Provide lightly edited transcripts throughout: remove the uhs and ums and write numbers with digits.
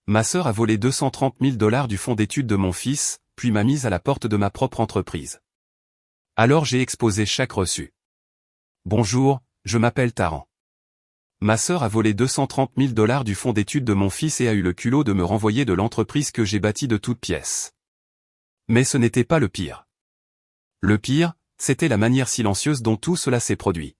Ma sœur a volé 230 000 $ du fonds d'études de mon fils, puis m'a mise à la porte de ma propre entreprise. Alors j'ai exposé chaque reçu. Bonjour, je m'appelle Taran. Ma sœur a volé 230 000 $ du fonds d'études de mon fils et a eu le culot de me renvoyer de l'entreprise que j'ai bâtie de toutes pièces. Mais ce n'était pas le pire. Le pire, c'était la manière silencieuse dont tout cela s'est produit.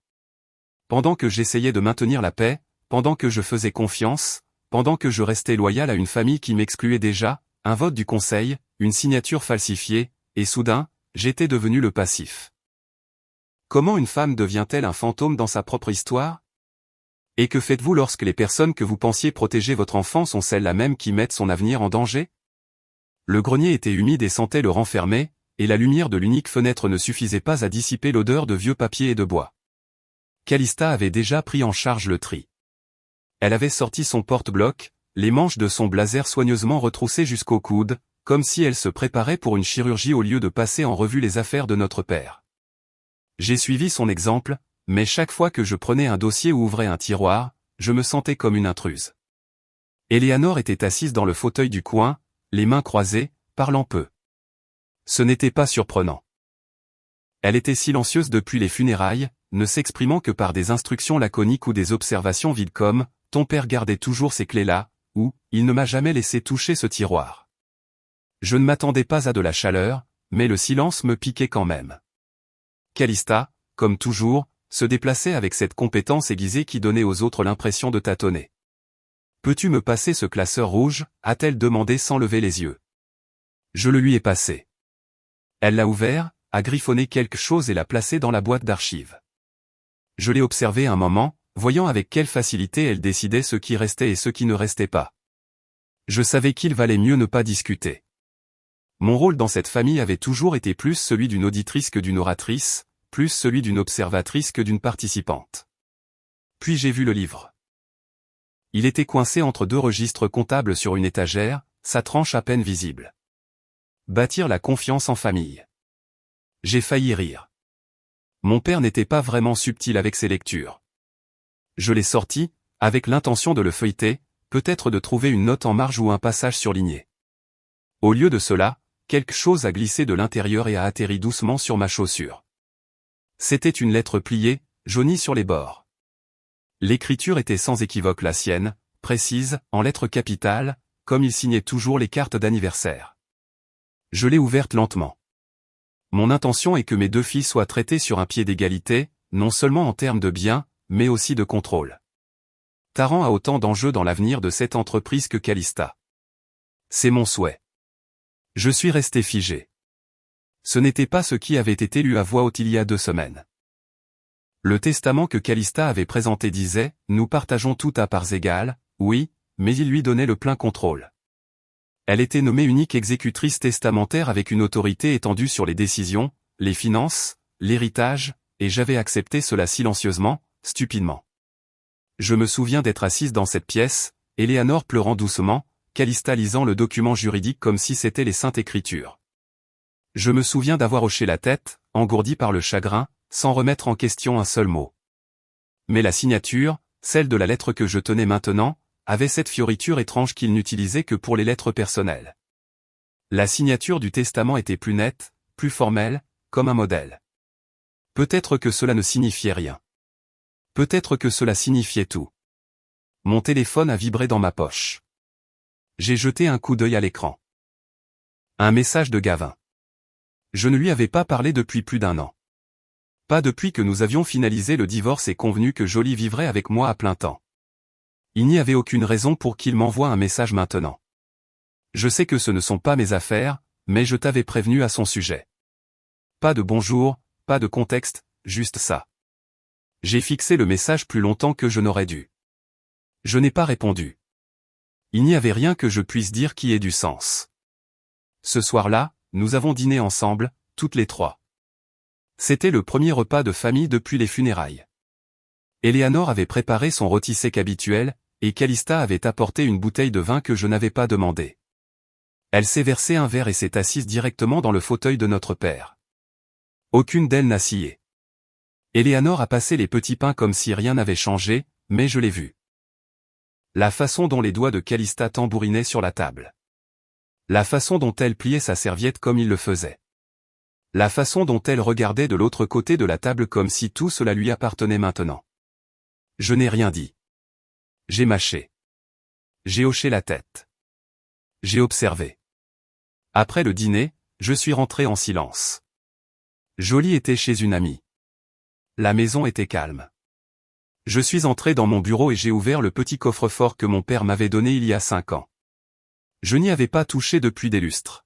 Pendant que j'essayais de maintenir la paix, pendant que je faisais confiance, pendant que je restais loyal à une famille qui m'excluait déjà, un vote du conseil, une signature falsifiée, et soudain, j'étais devenu le passif. Comment une femme devient-elle un fantôme dans sa propre histoire? Et que faites-vous lorsque les personnes que vous pensiez protéger votre enfant sont celles-là même qui mettent son avenir en danger? Le grenier était humide et sentait le renfermer, et la lumière de l'unique fenêtre ne suffisait pas à dissiper l'odeur de vieux papier et de bois. Calista avait déjà pris en charge le tri. Elle avait sorti son porte-bloc, les manches de son blazer soigneusement retroussées jusqu'au coude, comme si elle se préparait pour une chirurgie au lieu de passer en revue les affaires de notre père. J'ai suivi son exemple, mais chaque fois que je prenais un dossier ou ouvrais un tiroir, je me sentais comme une intruse. Eleanor était assise dans le fauteuil du coin, les mains croisées, parlant peu. Ce n'était pas surprenant. Elle était silencieuse depuis les funérailles, ne s'exprimant que par des instructions laconiques ou des observations vides comme « Ton père gardait toujours ces clés-là » ou « Il ne m'a jamais laissé toucher ce tiroir ». Je ne m'attendais pas à de la chaleur, mais le silence me piquait quand même. Calista, comme toujours, se déplaçait avec cette compétence aiguisée qui donnait aux autres l'impression de tâtonner. « Peux-tu me passer ce classeur rouge » a-t-elle demandé sans lever les yeux. Je le lui ai passé. Elle l'a ouvert, a griffonné quelque chose et l'a placé dans la boîte d'archives. Je l'ai observé un moment, voyant avec quelle facilité elle décidait ce qui restait et ce qui ne restait pas. Je savais qu'il valait mieux ne pas discuter. Mon rôle dans cette famille avait toujours été plus celui d'une auditrice que d'une oratrice, plus celui d'une observatrice que d'une participante. Puis j'ai vu le livre. Il était coincé entre deux registres comptables sur une étagère, sa tranche à peine visible. Bâtir la confiance en famille. J'ai failli rire. Mon père n'était pas vraiment subtil avec ses lectures. Je l'ai sorti, avec l'intention de le feuilleter, peut-être de trouver une note en marge ou un passage surligné. Au lieu de cela, quelque chose a glissé de l'intérieur et a atterri doucement sur ma chaussure. C'était une lettre pliée, jaunie sur les bords. L'écriture était sans équivoque la sienne, précise, en lettres capitales, comme il signait toujours les cartes d'anniversaire. Je l'ai ouverte lentement. Mon intention est que mes deux filles soient traitées sur un pied d'égalité, non seulement en termes de biens, mais aussi de contrôle. Taran a autant d'enjeux dans l'avenir de cette entreprise que Calista. C'est mon souhait. Je suis resté figé. Ce n'était pas ce qui avait été lu à voix haute il y a 2 semaines. Le testament que Calista avait présenté disait « Nous partageons tout à parts égales », oui, mais il lui donnait le plein contrôle. Elle était nommée unique exécutrice testamentaire avec une autorité étendue sur les décisions, les finances, l'héritage, et j'avais accepté cela silencieusement, stupidement. Je me souviens d'être assise dans cette pièce, Eleanor pleurant doucement, Calista lisant le document juridique comme si c'était les saintes écritures. Je me souviens d'avoir hoché la tête, engourdi par le chagrin, sans remettre en question un seul mot. Mais la signature, celle de la lettre que je tenais maintenant, avait cette fioriture étrange qu'il n'utilisait que pour les lettres personnelles. La signature du testament était plus nette, plus formelle, comme un modèle. Peut-être que cela ne signifiait rien. Peut-être que cela signifiait tout. Mon téléphone a vibré dans ma poche. J'ai jeté un coup d'œil à l'écran. Un message de Gavin. Je ne lui avais pas parlé depuis plus d'1 an. Pas depuis que nous avions finalisé le divorce et convenu que Jolie vivrait avec moi à plein temps. Il n'y avait aucune raison pour qu'il m'envoie un message maintenant. Je sais que ce ne sont pas mes affaires, mais je t'avais prévenu à son sujet. Pas de bonjour, pas de contexte, juste ça. J'ai fixé le message plus longtemps que je n'aurais dû. Je n'ai pas répondu. Il n'y avait rien que je puisse dire qui ait du sens. Ce soir-là, nous avons dîné ensemble, toutes les 3. C'était le premier repas de famille depuis les funérailles. Eleanor avait préparé son rôti sec habituel, et Calista avait apporté une bouteille de vin que je n'avais pas demandé. Elle s'est versé un verre et s'est assise directement dans le fauteuil de notre père. Aucune d'elles n'a scié. Eleanor a passé les petits pains comme si rien n'avait changé, mais je l'ai vu. La façon dont les doigts de Calista tambourinaient sur la table. La façon dont elle pliait sa serviette comme il le faisait. La façon dont elle regardait de l'autre côté de la table comme si tout cela lui appartenait maintenant. Je n'ai rien dit. J'ai mâché. J'ai hoché la tête. J'ai observé. Après le dîner, je suis rentré en silence. Jolie était chez une amie. La maison était calme. Je suis entré dans mon bureau et j'ai ouvert le petit coffre-fort que mon père m'avait donné il y a 5 ans. Je n'y avais pas touché depuis des lustres.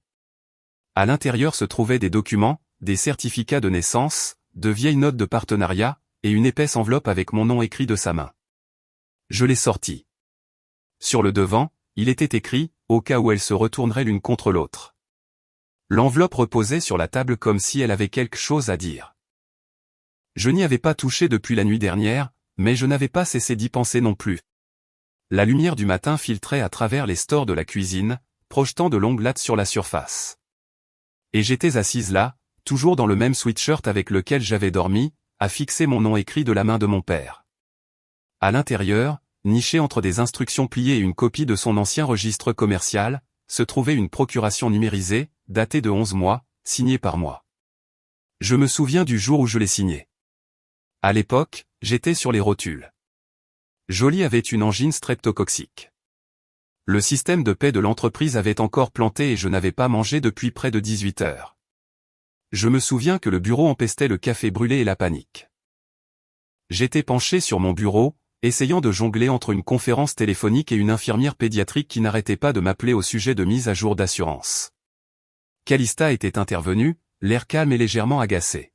À l'intérieur se trouvaient des documents, des certificats de naissance, de vieilles notes de partenariat, et une épaisse enveloppe avec mon nom écrit de sa main. Je l'ai sorti. Sur le devant, il était écrit, au cas où elles se retourneraient l'une contre l'autre. L'enveloppe reposait sur la table comme si elle avait quelque chose à dire. Je n'y avais pas touché depuis la nuit dernière, mais je n'avais pas cessé d'y penser non plus. La lumière du matin filtrait à travers les stores de la cuisine, projetant de longues lattes sur la surface. Et j'étais assise là, toujours dans le même sweatshirt avec lequel j'avais dormi, à fixer mon nom écrit de la main de mon père. À l'intérieur, niché entre des instructions pliées et une copie de son ancien registre commercial, se trouvait une procuration numérisée, datée de 11 mois, signée par moi. Je me souviens du jour où je l'ai signée. À l'époque, j'étais sur les rotules. Jolie avait une angine streptococcique. Le système de paie de l'entreprise avait encore planté et je n'avais pas mangé depuis près de 18 heures. Je me souviens que le bureau empestait le café brûlé et la panique. J'étais penché sur mon bureau, essayant de jongler entre une conférence téléphonique et une infirmière pédiatrique qui n'arrêtait pas de m'appeler au sujet de mise à jour d'assurance. Calista était intervenue, l'air calme et légèrement agacé.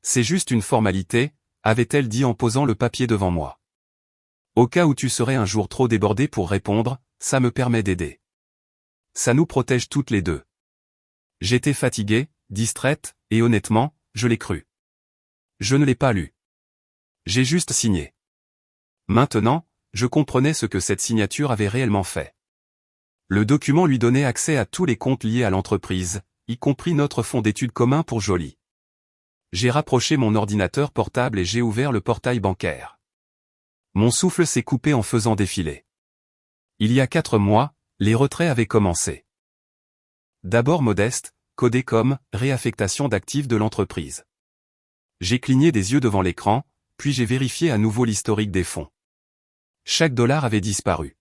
C'est juste une formalité, avait-elle dit en posant le papier devant moi. Au cas où tu serais un jour trop débordé pour répondre, ça me permet d'aider. Ça nous protège toutes les deux. J'étais fatigué, distraite, et honnêtement, je l'ai cru. Je ne l'ai pas lu. J'ai juste signé. Maintenant, je comprenais ce que cette signature avait réellement fait. Le document lui donnait accès à tous les comptes liés à l'entreprise, y compris notre fonds d'études commun pour Jolie. J'ai rapproché mon ordinateur portable et j'ai ouvert le portail bancaire. Mon souffle s'est coupé en faisant défiler. Il y a 4 mois, les retraits avaient commencé. D'abord modeste, codé comme « réaffectation d'actifs de l'entreprise ». J'ai cligné des yeux devant l'écran, puis j'ai vérifié à nouveau l'historique des fonds. Chaque dollar avait disparu.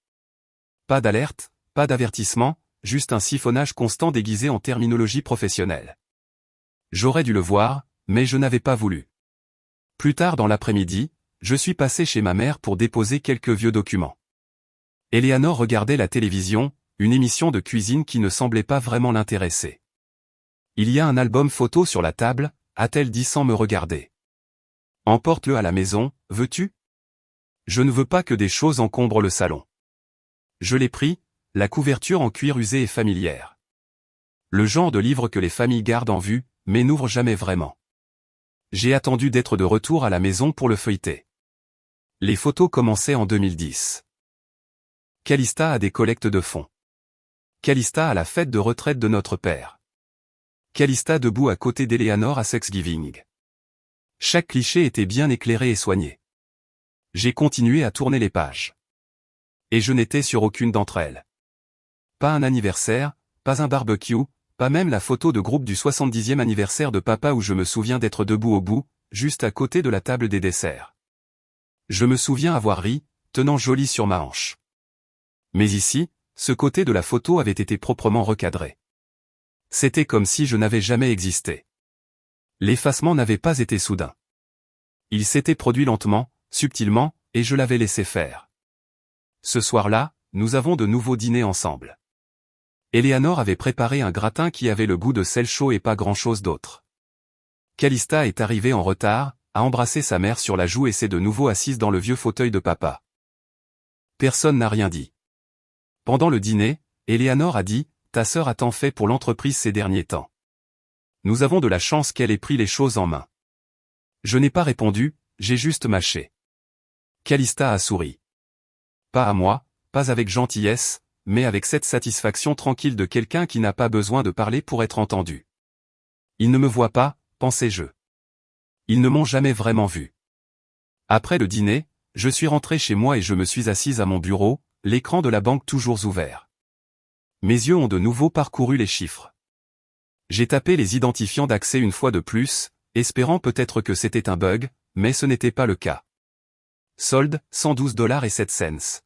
Pas d'alerte, pas d'avertissement, juste un siphonnage constant déguisé en terminologie professionnelle. J'aurais dû le voir, mais je n'avais pas voulu. Plus tard dans l'après-midi, je suis passé chez ma mère pour déposer quelques vieux documents. Eleanor regardait la télévision, une émission de cuisine qui ne semblait pas vraiment l'intéresser. Il y a un album photo sur la table, a-t-elle dit sans me regarder. Emporte-le à la maison, veux-tu? Je ne veux pas que des choses encombrent le salon. Je l'ai pris, la couverture en cuir usé et familière. Le genre de livre que les familles gardent en vue, mais n'ouvrent jamais vraiment. J'ai attendu d'être de retour à la maison pour le feuilleter. Les photos commençaient en 2010. Calista a des collectes de fonds. Calista à la fête de retraite de notre père. Calista debout à côté d'Eleanor à Thanksgiving. Chaque cliché était bien éclairé et soigné. J'ai continué à tourner les pages. Et je n'étais sur aucune d'entre elles. Pas un anniversaire, pas un barbecue, pas même la photo de groupe du 70e anniversaire de papa où je me souviens d'être debout au bout, juste à côté de la table des desserts. Je me souviens avoir ri, tenant Jolie sur ma hanche. Mais ici, ce côté de la photo avait été proprement recadré. C'était comme si je n'avais jamais existé. L'effacement n'avait pas été soudain. Il s'était produit lentement, subtilement, et je l'avais laissé faire. Ce soir-là, nous avons de nouveau dîné ensemble. Eleanor avait préparé un gratin qui avait le goût de sel chaud et pas grand-chose d'autre. Calista est arrivée en retard, a embrassé sa mère sur la joue et s'est de nouveau assise dans le vieux fauteuil de papa. Personne n'a rien dit. Pendant le dîner, Eleanor a dit, « Ta sœur a tant fait pour l'entreprise ces derniers temps. Nous avons de la chance qu'elle ait pris les choses en main. » Je n'ai pas répondu, j'ai juste mâché. Calista a souri. Pas à moi, pas avec gentillesse, mais avec cette satisfaction tranquille de quelqu'un qui n'a pas besoin de parler pour être entendu. Ils ne me voient pas, pensais-je. Ils ne m'ont jamais vraiment vu. Après le dîner, je suis rentré chez moi et je me suis assise à mon bureau, l'écran de la banque toujours ouvert. Mes yeux ont de nouveau parcouru les chiffres. J'ai tapé les identifiants d'accès une fois de plus, espérant peut-être que c'était un bug, mais ce n'était pas le cas. Solde, 112,07 $.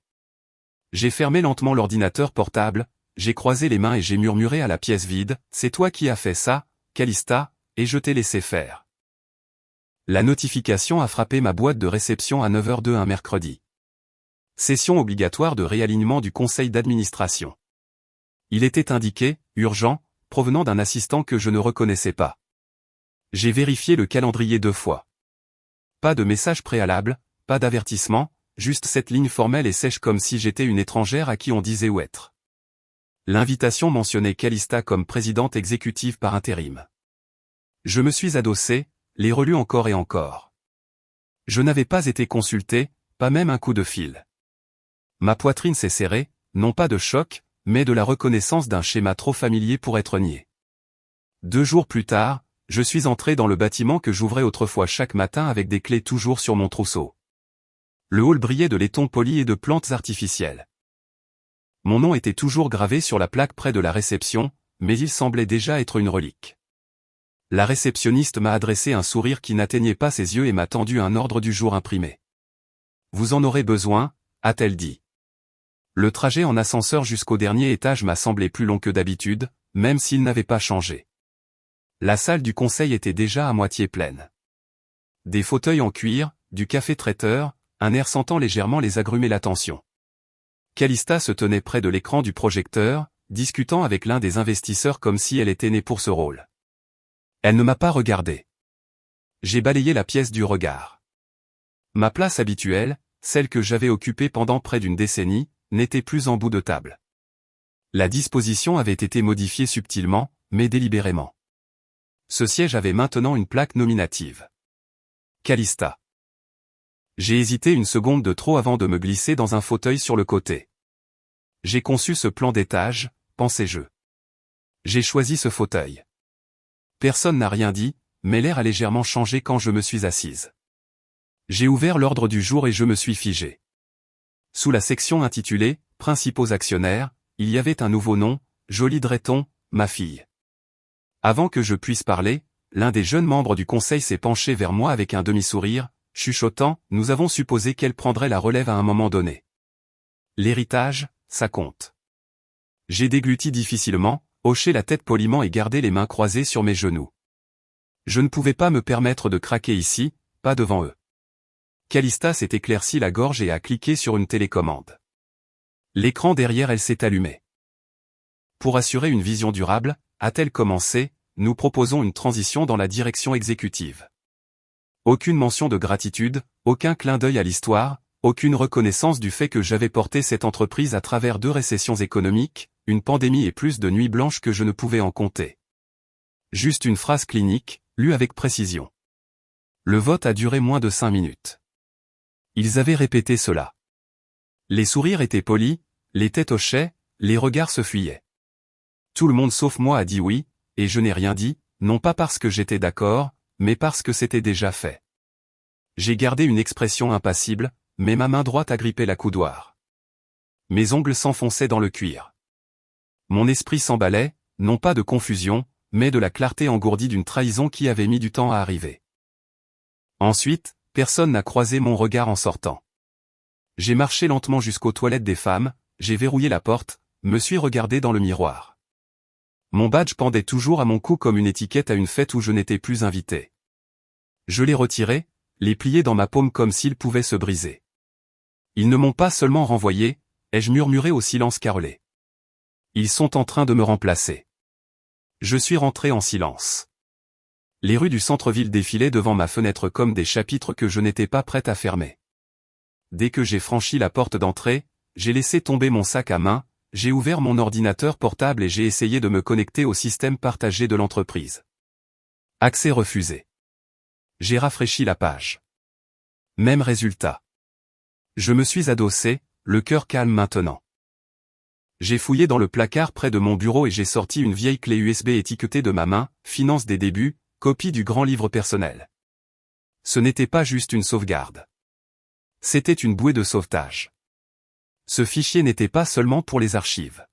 J'ai fermé lentement l'ordinateur portable, j'ai croisé les mains et j'ai murmuré à la pièce vide, « C'est toi qui as fait ça, Calista, et je t'ai laissé faire. » La notification a frappé ma boîte de réception à 9h02 un mercredi. Session obligatoire de réalignement du conseil d'administration. Il était indiqué, urgent, provenant d'un assistant que je ne reconnaissais pas. J'ai vérifié le calendrier 2 fois. Pas de message préalable, pas d'avertissement, juste cette ligne formelle et sèche comme si j'étais une étrangère à qui on disait où être. L'invitation mentionnait Calista comme présidente exécutive par intérim. Je me suis adossé, les relus encore et encore. Je n'avais pas été consulté, pas même un coup de fil. Ma poitrine s'est serrée, non pas de choc, mais de la reconnaissance d'un schéma trop familier pour être nié. 2 jours plus tard, je suis entré dans le bâtiment que j'ouvrais autrefois chaque matin avec des clés toujours sur mon trousseau. Le hall brillait de laiton poli et de plantes artificielles. Mon nom était toujours gravé sur la plaque près de la réception, mais il semblait déjà être une relique. La réceptionniste m'a adressé un sourire qui n'atteignait pas ses yeux et m'a tendu un ordre du jour imprimé. « Vous en aurez besoin », a-t-elle dit. Le trajet en ascenseur jusqu'au dernier étage m'a semblé plus long que d'habitude, même s'il n'avait pas changé. La salle du conseil était déjà à moitié pleine. Des fauteuils en cuir, du café traiteur, un air sentant légèrement les agrumes et l'attention. Calista se tenait près de l'écran du projecteur, discutant avec l'un des investisseurs comme si elle était née pour ce rôle. Elle ne m'a pas regardé. J'ai balayé la pièce du regard. Ma place habituelle, celle que j'avais occupée pendant près d'une décennie, n'était plus en bout de table. La disposition avait été modifiée subtilement, mais délibérément. Ce siège avait maintenant une plaque nominative. Calista. J'ai hésité une seconde de trop avant de me glisser dans un fauteuil sur le côté. J'ai conçu ce plan d'étage, pensais-je. J'ai choisi ce fauteuil. Personne n'a rien dit, mais l'air a légèrement changé quand je me suis assise. J'ai ouvert l'ordre du jour et je me suis figé. Sous la section intitulée « Principaux actionnaires », il y avait un nouveau nom, Jolie Drayton, ma fille. Avant que je puisse parler, l'un des jeunes membres du conseil s'est penché vers moi avec un demi-sourire, chuchotant, nous avons supposé qu'elle prendrait la relève à un moment donné. L'héritage, ça compte. J'ai dégluti difficilement, hoché la tête poliment et gardé les mains croisées sur mes genoux. Je ne pouvais pas me permettre de craquer ici, pas devant eux. Calista s'est éclairci la gorge et a cliqué sur une télécommande. L'écran derrière elle s'est allumé. Pour assurer une vision durable, a-t-elle commencé, nous proposons une transition dans la direction exécutive. Aucune mention de gratitude, aucun clin d'œil à l'histoire, aucune reconnaissance du fait que j'avais porté cette entreprise à travers 2 récessions économiques, une pandémie et plus de nuits blanches que je ne pouvais en compter. Juste une phrase clinique, lue avec précision. Le vote a duré moins de 5 minutes. Ils avaient répété cela. Les sourires étaient polis, les têtes hochaient, les regards se fuyaient. Tout le monde sauf moi a dit oui, et je n'ai rien dit, non pas parce que j'étais d'accord, mais parce que c'était déjà fait. J'ai gardé une expression impassible, mais ma main droite agrippait la coudoir. Mes ongles s'enfonçaient dans le cuir. Mon esprit s'emballait, non pas de confusion, mais de la clarté engourdie d'une trahison qui avait mis du temps à arriver. Ensuite, personne n'a croisé mon regard en sortant. J'ai marché lentement jusqu'aux toilettes des femmes, j'ai verrouillé la porte, me suis regardé dans le miroir. Mon badge pendait toujours à mon cou comme une étiquette à une fête où je n'étais plus invité. Je l'ai retiré, les plié dans ma paume comme s'ils pouvaient se briser. Ils ne m'ont pas seulement renvoyé, ai-je murmuré au silence carrelé. Ils sont en train de me remplacer. Je suis rentré en silence. Les rues du centre-ville défilaient devant ma fenêtre comme des chapitres que je n'étais pas prêt à fermer. Dès que j'ai franchi la porte d'entrée, j'ai laissé tomber mon sac à main, j'ai ouvert mon ordinateur portable et j'ai essayé de me connecter au système partagé de l'entreprise. Accès refusé. J'ai rafraîchi la page. Même résultat. Je me suis adossé, le cœur calme maintenant. J'ai fouillé dans le placard près de mon bureau et j'ai sorti une vieille clé USB étiquetée de ma main, Finance des débuts, copie du grand livre personnel. Ce n'était pas juste une sauvegarde. C'était une bouée de sauvetage. Ce fichier n'était pas seulement pour les archives.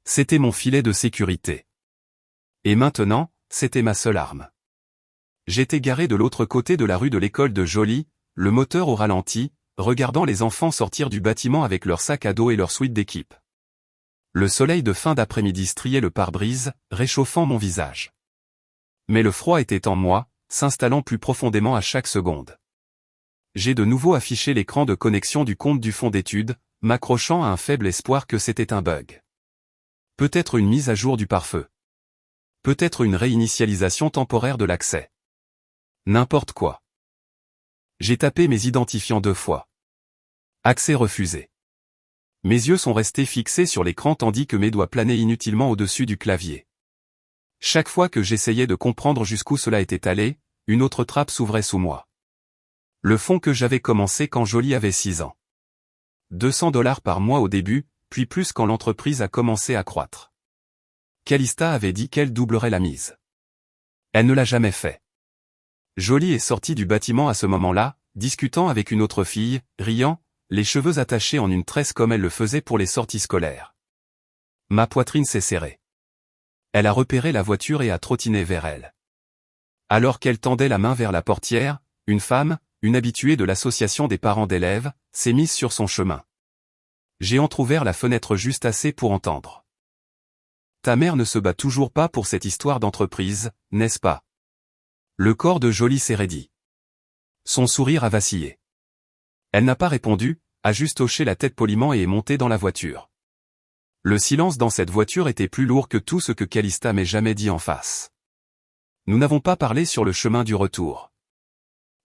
C'était mon filet de sécurité. Et maintenant, c'était ma seule arme. J'étais garé de l'autre côté de la rue de l'école de Joly, le moteur au ralenti, regardant les enfants sortir du bâtiment avec leurs sacs à dos et leurs suites d'équipe. Le soleil de fin d'après-midi striait le pare-brise, réchauffant mon visage. Mais le froid était en moi, s'installant plus profondément à chaque seconde. J'ai de nouveau affiché l'écran de connexion du compte du fonds d'études, m'accrochant à un faible espoir que c'était un bug. Peut-être une mise à jour du pare-feu. Peut-être une réinitialisation temporaire de l'accès. N'importe quoi. J'ai tapé mes identifiants 2 fois. Accès refusé. Mes yeux sont restés fixés sur l'écran tandis que mes doigts planaient inutilement au-dessus du clavier. Chaque fois que j'essayais de comprendre jusqu'où cela était allé, une autre trappe s'ouvrait sous moi. Le fond que j'avais commencé quand Joly avait 6 ans. $200 par mois au début, puis plus quand l'entreprise a commencé à croître. Calista avait dit qu'elle doublerait la mise. Elle ne l'a jamais fait. Joly est sortie du bâtiment à ce moment-là, discutant avec une autre fille, riant, les cheveux attachés en une tresse comme elle le faisait pour les sorties scolaires. Ma poitrine s'est serrée. Elle a repéré la voiture et a trottiné vers elle. Alors qu'elle tendait la main vers la portière, une femme, une habituée de l'association des parents d'élèves, s'est mise sur son chemin. J'ai entrouvert la fenêtre juste assez pour entendre. Ta mère ne se bat toujours pas pour cette histoire d'entreprise, n'est-ce pas? Le corps de Joly s'est raidi. Son sourire a vacillé. Elle n'a pas répondu, a juste hoché la tête poliment et est montée dans la voiture. Le silence dans cette voiture était plus lourd que tout ce que Calista m'ait jamais dit en face. Nous n'avons pas parlé sur le chemin du retour.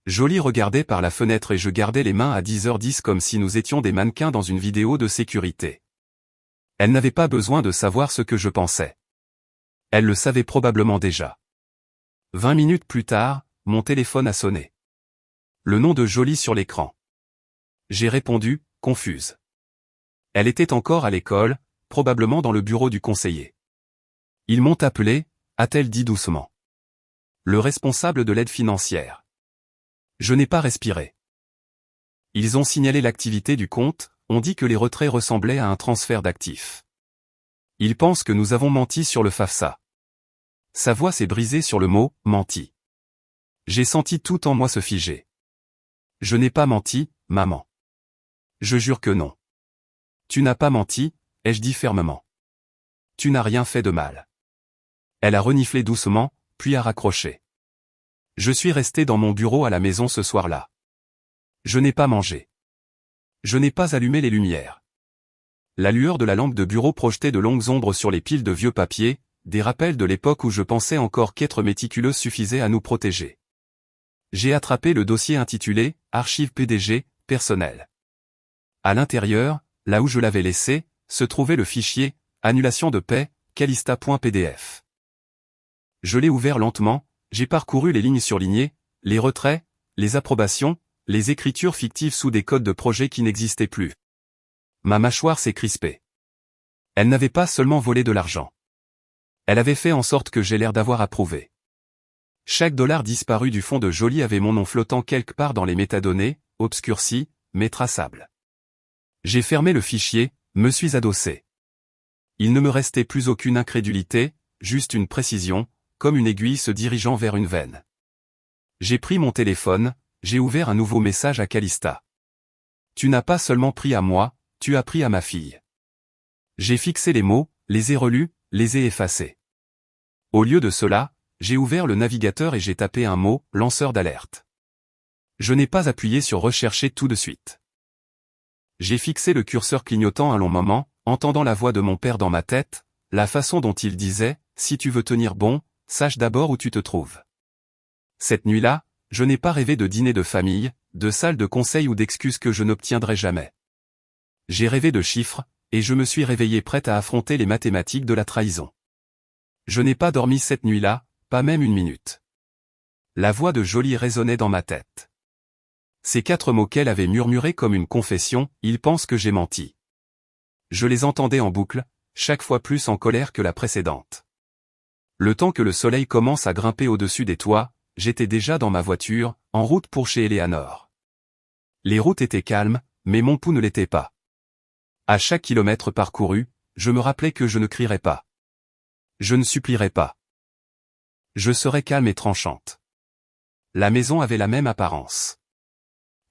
Joly regardait par la fenêtre et je gardais les mains à 10h10 comme si nous étions des mannequins dans une vidéo de sécurité. Elle n'avait pas besoin de savoir ce que je pensais. Elle le savait probablement déjà. 20 minutes plus tard, mon téléphone a sonné. Le nom de Joly sur l'écran. J'ai répondu, confuse. Elle était encore à l'école, probablement dans le bureau du conseiller. Ils m'ont appelé, a-t-elle dit doucement. Le responsable de l'aide financière. Je n'ai pas respiré. Ils ont signalé l'activité du compte, ont dit que les retraits ressemblaient à un transfert d'actifs. Ils pensent que nous avons menti sur le FAFSA. Sa voix s'est brisée sur le mot « menti ». J'ai senti tout en moi se figer. Je n'ai pas menti, maman. Je jure que non. Tu n'as pas menti, ai-je dit fermement. Tu n'as rien fait de mal. Elle a reniflé doucement, puis a raccroché. Je suis resté dans mon bureau à la maison ce soir-là. Je n'ai pas mangé. Je n'ai pas allumé les lumières. La lueur de la lampe de bureau projetait de longues ombres sur les piles de vieux papiers, des rappels de l'époque où je pensais encore qu'être méticuleux suffisait à nous protéger. J'ai attrapé le dossier intitulé « Archives PDG, personnel ». À l'intérieur, là où je l'avais laissé, se trouvait le fichier « Annulation de paie, calista.pdf ». Je l'ai ouvert lentement, j'ai parcouru les lignes surlignées, les retraits, les approbations, les écritures fictives sous des codes de projet qui n'existaient plus. Ma mâchoire s'est crispée. Elle n'avait pas seulement volé de l'argent. Elle avait fait en sorte que j'ai l'air d'avoir approuvé. Chaque dollar disparu du fond de Joly avait mon nom flottant quelque part dans les métadonnées, obscurci, mais traçable. J'ai fermé le fichier, me suis adossé. Il ne me restait plus aucune incrédulité, juste une précision, comme une aiguille se dirigeant vers une veine. J'ai pris mon téléphone, j'ai ouvert un nouveau message à Calista. Tu n'as pas seulement pris à moi, tu as pris à ma fille. J'ai fixé les mots, les ai relus, les ai effacés. Au lieu de cela, j'ai ouvert le navigateur et j'ai tapé un mot, lanceur d'alerte. Je n'ai pas appuyé sur rechercher tout de suite. J'ai fixé le curseur clignotant un long moment, entendant la voix de mon père dans ma tête, la façon dont il disait, si tu veux tenir bon, sache d'abord où tu te trouves. Cette nuit-là, je n'ai pas rêvé de dîner de famille, de salle de conseil ou d'excuses que je n'obtiendrai jamais. J'ai rêvé de chiffres, et je me suis réveillé prête à affronter les mathématiques de la trahison. Je n'ai pas dormi cette nuit-là, pas même une minute. La voix de Joly résonnait dans ma tête. Ces 4 mots qu'elle avait murmurés comme une confession, ils pensent que j'ai menti. Je les entendais en boucle, chaque fois plus en colère que la précédente. Le temps que le soleil commence à grimper au-dessus des toits, j'étais déjà dans ma voiture, en route pour chez Eleanor. Les routes étaient calmes, mais mon pouls ne l'était pas. À chaque kilomètre parcouru, je me rappelais que je ne crierais pas. Je ne supplierais pas. Je serais calme et tranchante. La maison avait la même apparence.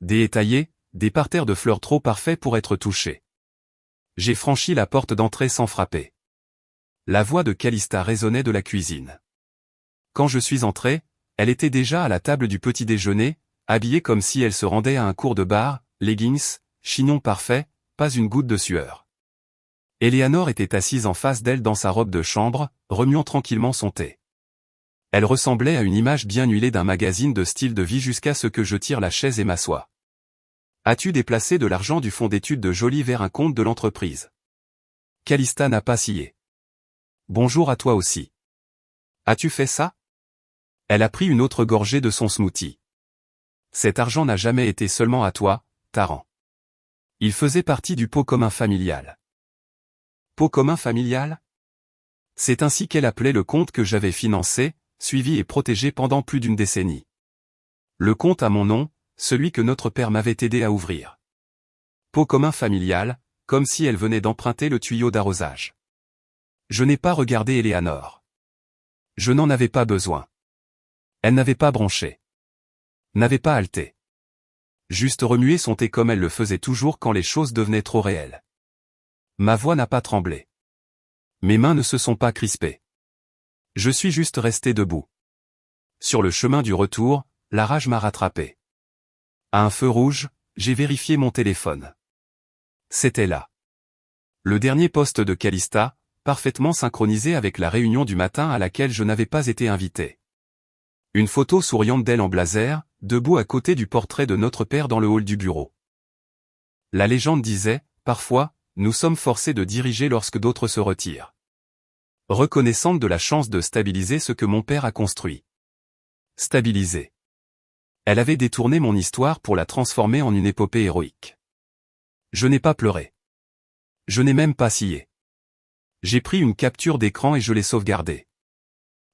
Des haies taillées, des parterres de fleurs trop parfaits pour être touchés. J'ai franchi la porte d'entrée sans frapper. La voix de Calista résonnait de la cuisine. Quand je suis entré, elle était déjà à la table du petit déjeuner, habillée comme si elle se rendait à un cours de bar, leggings, chignon parfait, pas une goutte de sueur. Eleanor était assise en face d'elle dans sa robe de chambre, remuant tranquillement son thé. Elle ressemblait à une image bien huilée d'un magazine de style de vie jusqu'à ce que je tire la chaise et m'assoie. As-tu déplacé de l'argent du fonds d'études de Jolie vers un compte de l'entreprise? Calista n'a pas scié. Bonjour à toi aussi. As-tu fait ça? Elle a pris une autre gorgée de son smoothie. Cet argent n'a jamais été seulement à toi, Taran. Il faisait partie du pot commun familial. Pot commun familial? C'est ainsi qu'elle appelait le compte que j'avais financé, suivi et protégé pendant plus d'une décennie. Le compte à mon nom, celui que notre père m'avait aidé à ouvrir. Pot commun familial, comme si elle venait d'emprunter le tuyau d'arrosage. Je n'ai pas regardé Eleanor. Je n'en avais pas besoin. Elle n'avait pas bronché. N'avait pas haleté. Juste remué son thé comme elle le faisait toujours quand les choses devenaient trop réelles. Ma voix n'a pas tremblé. Mes mains ne se sont pas crispées. Je suis juste resté debout. Sur le chemin du retour, la rage m'a rattrapé. À un feu rouge, j'ai vérifié mon téléphone. C'était là. Le dernier poste de Calista, parfaitement synchronisé avec la réunion du matin à laquelle je n'avais pas été invité. Une photo souriante d'elle en blazer, debout à côté du portrait de notre père dans le hall du bureau. La légende disait, parfois, nous sommes forcés de diriger lorsque d'autres se retirent. Reconnaissante de la chance de stabiliser ce que mon père a construit. Stabiliser. Elle avait détourné mon histoire pour la transformer en une épopée héroïque. Je n'ai pas pleuré. Je n'ai même pas scié. J'ai pris une capture d'écran et je l'ai sauvegardée.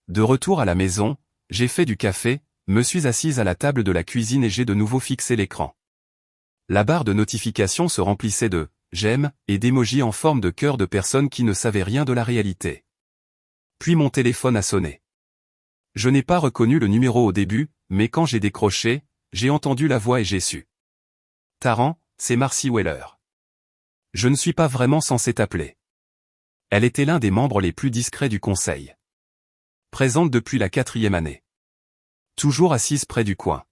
De retour à la maison, j'ai fait du café, me suis assise à la table de la cuisine et j'ai de nouveau fixé l'écran. La barre de notification se remplissait de « j'aime » et d'émojis en forme de cœur de personnes qui ne savaient rien de la réalité. Puis mon téléphone a sonné. Je n'ai pas reconnu le numéro au début, mais quand j'ai décroché, j'ai entendu la voix et j'ai su. Taran, c'est Marcy Weller. Je ne suis pas vraiment censé t'appeler. Elle était l'un des membres les plus discrets du conseil. Présente depuis la 4e année. Toujours assise près du coin.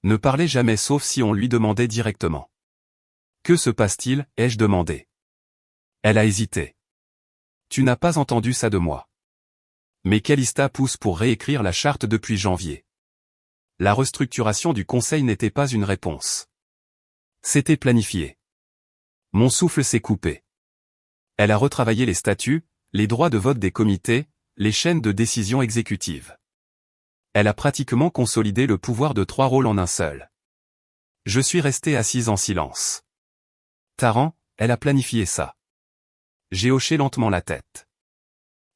Ne parlait jamais sauf si on lui demandait directement. Que se passe-t-il, ai-je demandé. Elle a hésité. Tu n'as pas entendu ça de moi. Mais Calista pousse pour réécrire la charte depuis janvier. La restructuration du conseil n'était pas une réponse. C'était planifié. Mon souffle s'est coupé. Elle a retravaillé les statuts, les droits de vote des comités, les chaînes de décision exécutive. Elle a pratiquement consolidé le pouvoir de 3 rôles en un seul. Je suis resté assise en silence. Taran, elle a planifié ça. J'ai hoché lentement la tête.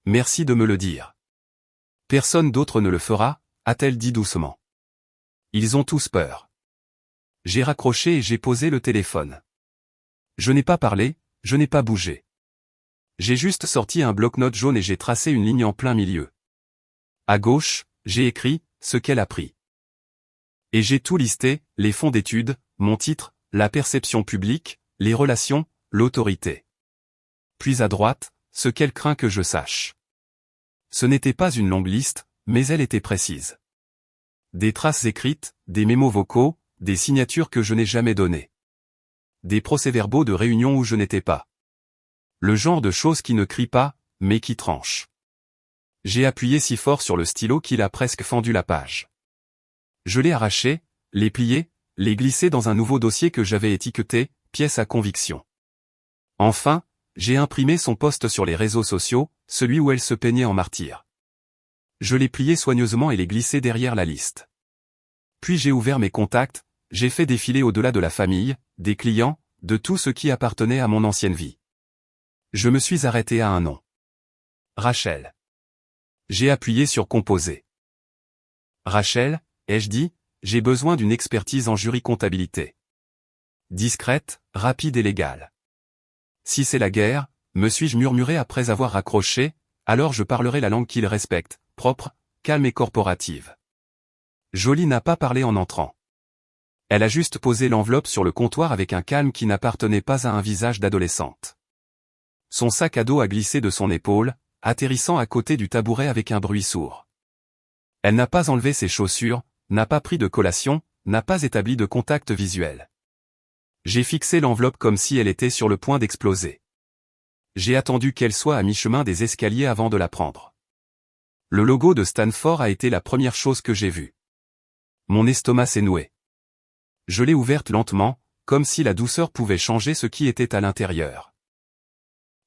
Merci de me le dire. Personne d'autre ne le fera, a-t-elle dit doucement. Ils ont tous peur. J'ai raccroché et j'ai posé le téléphone. Je n'ai pas parlé, je n'ai pas bougé. J'ai juste sorti un bloc-notes jaune et j'ai tracé une ligne en plein milieu. À gauche, j'ai écrit « ce qu'elle a pris ». Et j'ai tout listé, les fonds d'études, mon titre, la perception publique, les relations, l'autorité. Puis à droite, ce qu'elle craint que je sache. Ce n'était pas une longue liste, mais elle était précise. Des traces écrites, des mémos vocaux, des signatures que je n'ai jamais données. Des procès-verbaux de réunions où je n'étais pas. Le genre de choses qui ne crient pas, mais qui tranchent. J'ai appuyé si fort sur le stylo qu'il a presque fendu la page. Je l'ai arraché, l'ai plié, l'ai glissé dans un nouveau dossier que j'avais étiqueté « pièce à conviction ». Enfin, j'ai imprimé son post sur les réseaux sociaux, celui où elle se peignait en martyr. Je l'ai plié soigneusement et l'ai glissé derrière la liste. Puis j'ai ouvert mes contacts, j'ai fait défiler au-delà de la famille, des clients, de tout ce qui appartenait à mon ancienne vie. Je me suis arrêté à un nom. Rachel. J'ai appuyé sur composer. Rachel, ai-je dit, j'ai besoin d'une expertise en jury comptabilité. Discrète, rapide et légale. Si c'est la guerre, me suis-je murmuré après avoir raccroché, alors je parlerai la langue qu'il respecte, propre, calme et corporative. Jolie n'a pas parlé en entrant. Elle a juste posé l'enveloppe sur le comptoir avec un calme qui n'appartenait pas à un visage d'adolescente. Son sac à dos a glissé de son épaule, atterrissant à côté du tabouret avec un bruit sourd. Elle n'a pas enlevé ses chaussures, n'a pas pris de collation, n'a pas établi de contact visuel. J'ai fixé l'enveloppe comme si elle était sur le point d'exploser. J'ai attendu qu'elle soit à mi-chemin des escaliers avant de la prendre. Le logo de Stanford a été la première chose que j'ai vue. Mon estomac s'est noué. Je l'ai ouverte lentement, comme si la douceur pouvait changer ce qui était à l'intérieur.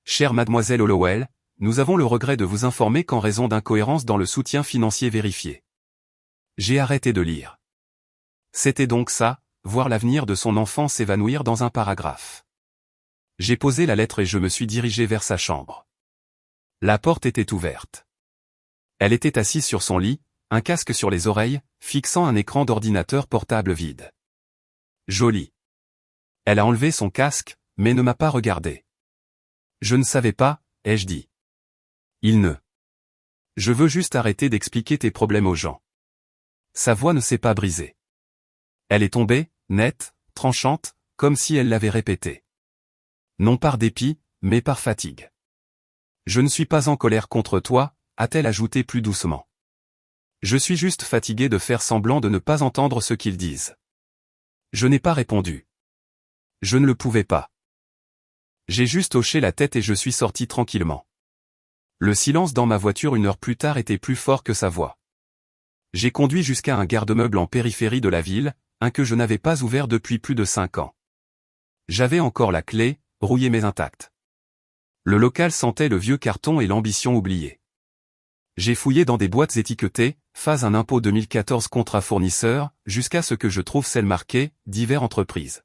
Chère mademoiselle Hollowell, nous avons le regret de vous informer qu'en raison d'incohérences dans le soutien financier vérifié. J'ai arrêté de lire. C'était donc ça, voir l'avenir de son enfant s'évanouir dans un paragraphe. J'ai posé la lettre et je me suis dirigé vers sa chambre. La porte était ouverte. Elle était assise sur son lit, un casque sur les oreilles, fixant un écran d'ordinateur portable vide. Jolie. Elle a enlevé son casque, mais ne m'a pas regardé. Je ne savais pas, ai-je dit. Il ne. Je veux juste arrêter d'expliquer tes problèmes aux gens. Sa voix ne s'est pas brisée. Elle est tombée, nette, tranchante, comme si elle l'avait répété. Non par dépit, mais par fatigue. Je ne suis pas en colère contre toi, a-t-elle ajouté plus doucement. Je suis juste fatigué de faire semblant de ne pas entendre ce qu'ils disent. Je n'ai pas répondu. Je ne le pouvais pas. J'ai juste hoché la tête et je suis sorti tranquillement. Le silence dans ma voiture 1 heure plus tard était plus fort que sa voix. J'ai conduit jusqu'à un garde-meuble en périphérie de la ville, un que je n'avais pas ouvert depuis plus de 5 ans. J'avais encore la clé, rouillée mais intacte. Le local sentait le vieux carton et l'ambition oubliée. J'ai fouillé dans des boîtes étiquetées, phase un impôt 2014 contrat fournisseur, jusqu'à ce que je trouve celle marquée, divers entreprises.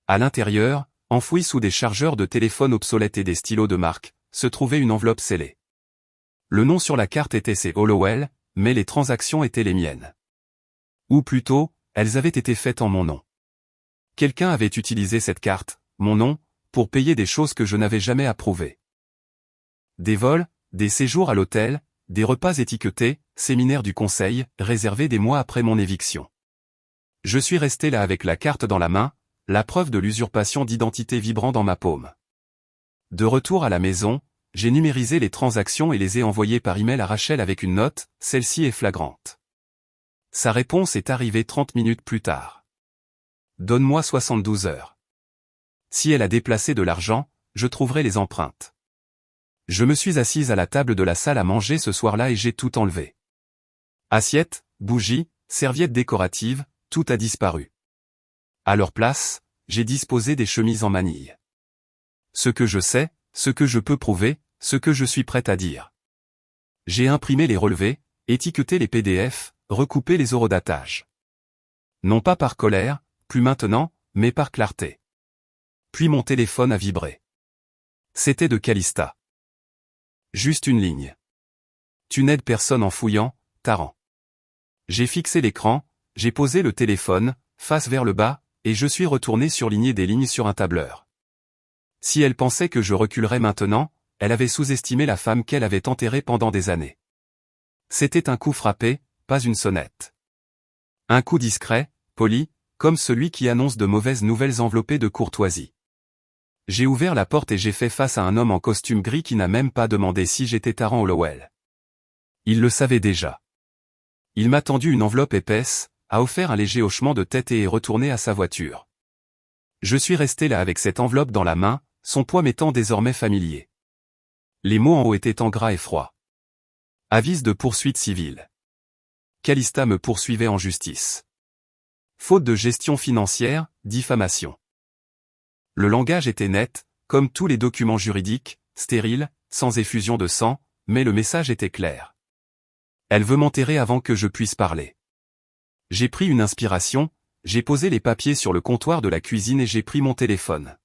À l'intérieur, enfouie sous des chargeurs de téléphone obsolètes et des stylos de marque, se trouvait une enveloppe scellée. Le nom sur la carte était C. Hollowell, mais les transactions étaient les miennes. Ou plutôt, elles avaient été faites en mon nom. Quelqu'un avait utilisé cette carte, mon nom, pour payer des choses que je n'avais jamais approuvées. Des vols, des séjours à l'hôtel, des repas étiquetés, séminaires du conseil, réservés des mois après mon éviction. Je suis resté là avec la carte dans la main, la preuve de l'usurpation d'identité vibrant dans ma paume. De retour à la maison, j'ai numérisé les transactions et les ai envoyées par email à Rachel avec une note, celle-ci est flagrante. Sa réponse est arrivée 30 minutes plus tard. Donne-moi 72 heures. Si elle a déplacé de l'argent, je trouverai les empreintes. Je me suis assise à la table de la salle à manger ce soir-là et j'ai tout enlevé. Assiettes, bougies, serviettes décoratives, tout a disparu. À leur place, j'ai disposé des chemises en manille. Ce que je sais, ce que je peux prouver, ce que je suis prête à dire. J'ai imprimé les relevés, étiqueté les PDF, recoupé les eurodatages. Non pas par colère, plus maintenant, mais par clarté. Puis mon téléphone a vibré. C'était de Calista. Juste une ligne. Tu n'aides personne en fouillant, Taran. J'ai fixé l'écran, j'ai posé le téléphone, face vers le bas, et je suis retourné surligner des lignes sur un tableur. Si elle pensait que je reculerais maintenant, elle avait sous-estimé la femme qu'elle avait enterrée pendant des années. C'était un coup frappé, pas une sonnette. Un coup discret, poli, comme celui qui annonce de mauvaises nouvelles enveloppées de courtoisie. J'ai ouvert la porte et j'ai fait face à un homme en costume gris qui n'a même pas demandé si j'étais Taran Hollowell. Il le savait déjà. Il m'a tendu une enveloppe épaisse, a offert un léger hochement de tête et est retourné à sa voiture. Je suis resté là avec cette enveloppe dans la main, son poids m'étant désormais familier. Les mots en haut étaient en gras et froid. Avis de poursuite civile. Calista me poursuivait en justice. Faute de gestion financière, diffamation. Le langage était net, comme tous les documents juridiques, stérile, sans effusion de sang, mais le message était clair. Elle veut m'enterrer avant que je puisse parler. J'ai pris une inspiration, j'ai posé les papiers sur le comptoir de la cuisine et j'ai pris mon téléphone.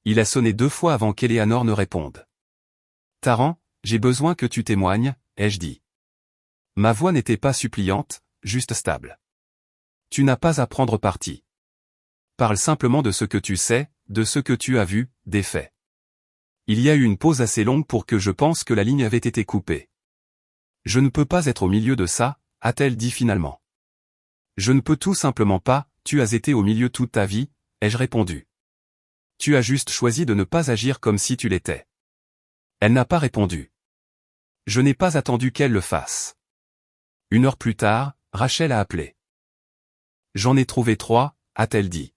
Il a sonné 2 fois avant qu'Eleanor ne réponde. Taran, j'ai besoin que tu témoignes, ai-je dit. Ma voix n'était pas suppliante, juste stable. Tu n'as pas à prendre parti. Parle simplement de ce que tu sais, de ce que tu as vu, des faits. Il y a eu une pause assez longue pour que je pense que la ligne avait été coupée. Je ne peux pas être au milieu de ça, a-t-elle dit finalement. Je ne peux tout simplement pas, tu as été au milieu toute ta vie, ai-je répondu. Tu as juste choisi de ne pas agir comme si tu l'étais. Elle n'a pas répondu. Je n'ai pas attendu qu'elle le fasse. 1 heure plus tard, Rachel a appelé. J'en ai trouvé 3, a-t-elle dit.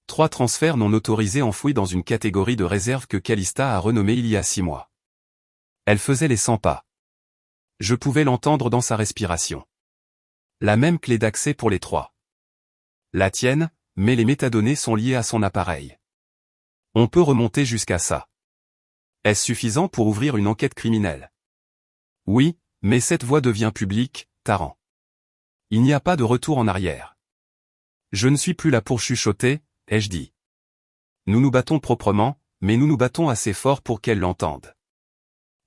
3 transferts non autorisés enfouis dans une catégorie de réserve que Calista a renommée il y a 6 mois. Elle faisait les 100 pas. Je pouvais l'entendre dans sa respiration. La même clé d'accès pour les 3. La tienne, mais les métadonnées sont liées à son appareil. On peut remonter jusqu'à ça. Est-ce suffisant pour ouvrir une enquête criminelle? Oui, mais cette voie devient publique, Taran. Il n'y a pas de retour en arrière. Je ne suis plus là pour chuchoter, ai-je dit. Nous nous battons proprement, mais nous nous battons assez fort pour qu'elle l'entende.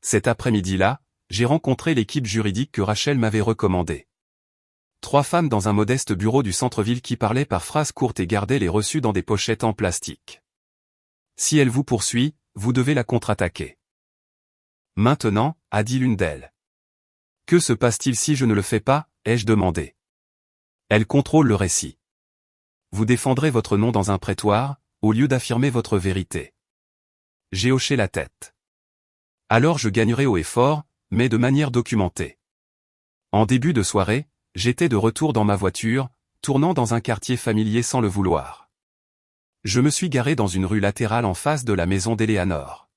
Cet après-midi-là, j'ai rencontré l'équipe juridique que Rachel m'avait recommandée. 3 femmes dans un modeste bureau du centre-ville qui parlaient par phrases courtes et gardaient les reçus dans des pochettes en plastique. Si elle vous poursuit, vous devez la contre-attaquer. Maintenant, a dit l'une d'elles. Que se passe-t-il si je ne le fais pas, ai-je demandé. Elle contrôle le récit. Vous défendrez votre nom dans un prétoire, au lieu d'affirmer votre vérité. J'ai hoché la tête. Alors je gagnerai haut et fort, mais de manière documentée. En début de soirée, j'étais de retour dans ma voiture, tournant dans un quartier familier sans le vouloir. Je me suis garé dans une rue latérale en face de la maison d'Eleanor.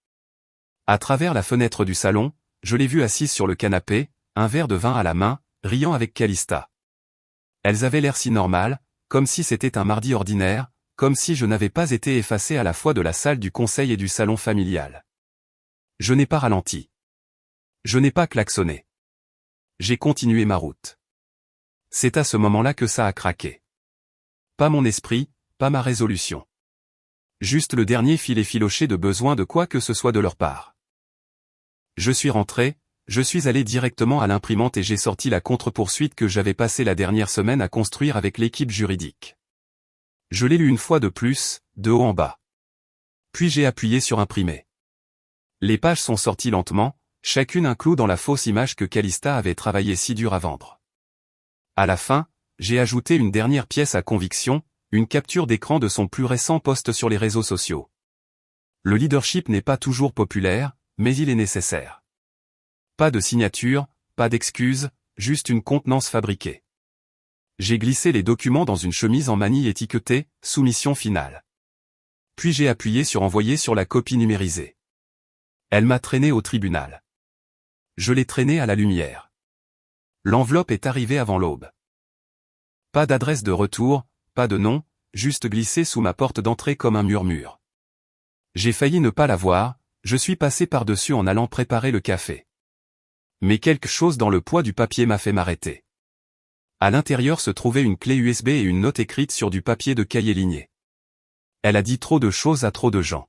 À travers la fenêtre du salon, je l'ai vue assise sur le canapé, un verre de vin à la main, riant avec Calista. Elles avaient l'air si normales, comme si c'était un mardi ordinaire, comme si je n'avais pas été effacé à la fois de la salle du conseil et du salon familial. Je n'ai pas ralenti. Je n'ai pas klaxonné. J'ai continué ma route. C'est à ce moment-là que ça a craqué. Pas mon esprit, pas ma résolution. Juste le dernier fil effiloché de besoin de quoi que ce soit de leur part. Je suis rentré, je suis allé directement à l'imprimante et j'ai sorti la contre-poursuite que j'avais passé la dernière semaine à construire avec l'équipe juridique. Je l'ai lu une fois de plus, de haut en bas. Puis j'ai appuyé sur imprimer. Les pages sont sorties lentement, chacune un clou dans la fausse image que Calista avait travaillé si dur à vendre. À la fin, j'ai ajouté une dernière pièce à conviction, une capture d'écran de son plus récent post sur les réseaux sociaux. Le leadership n'est pas toujours populaire, mais il est nécessaire. Pas de signature, pas d'excuses, juste une contenance fabriquée. J'ai glissé les documents dans une chemise en manille étiquetée « Soumission finale ». Puis j'ai appuyé sur « Envoyer » sur la copie numérisée. Elle m'a traîné au tribunal. Je l'ai traînée à la lumière. L'enveloppe est arrivée avant l'aube. Pas d'adresse de retour, pas de nom, juste glissé sous ma porte d'entrée comme un murmure. J'ai failli ne pas la voir, je suis passé par-dessus en allant préparer le café. Mais quelque chose dans le poids du papier m'a fait m'arrêter. À l'intérieur se trouvait une clé USB et une note écrite sur du papier de cahier ligné. Elle a dit trop de choses à trop de gens.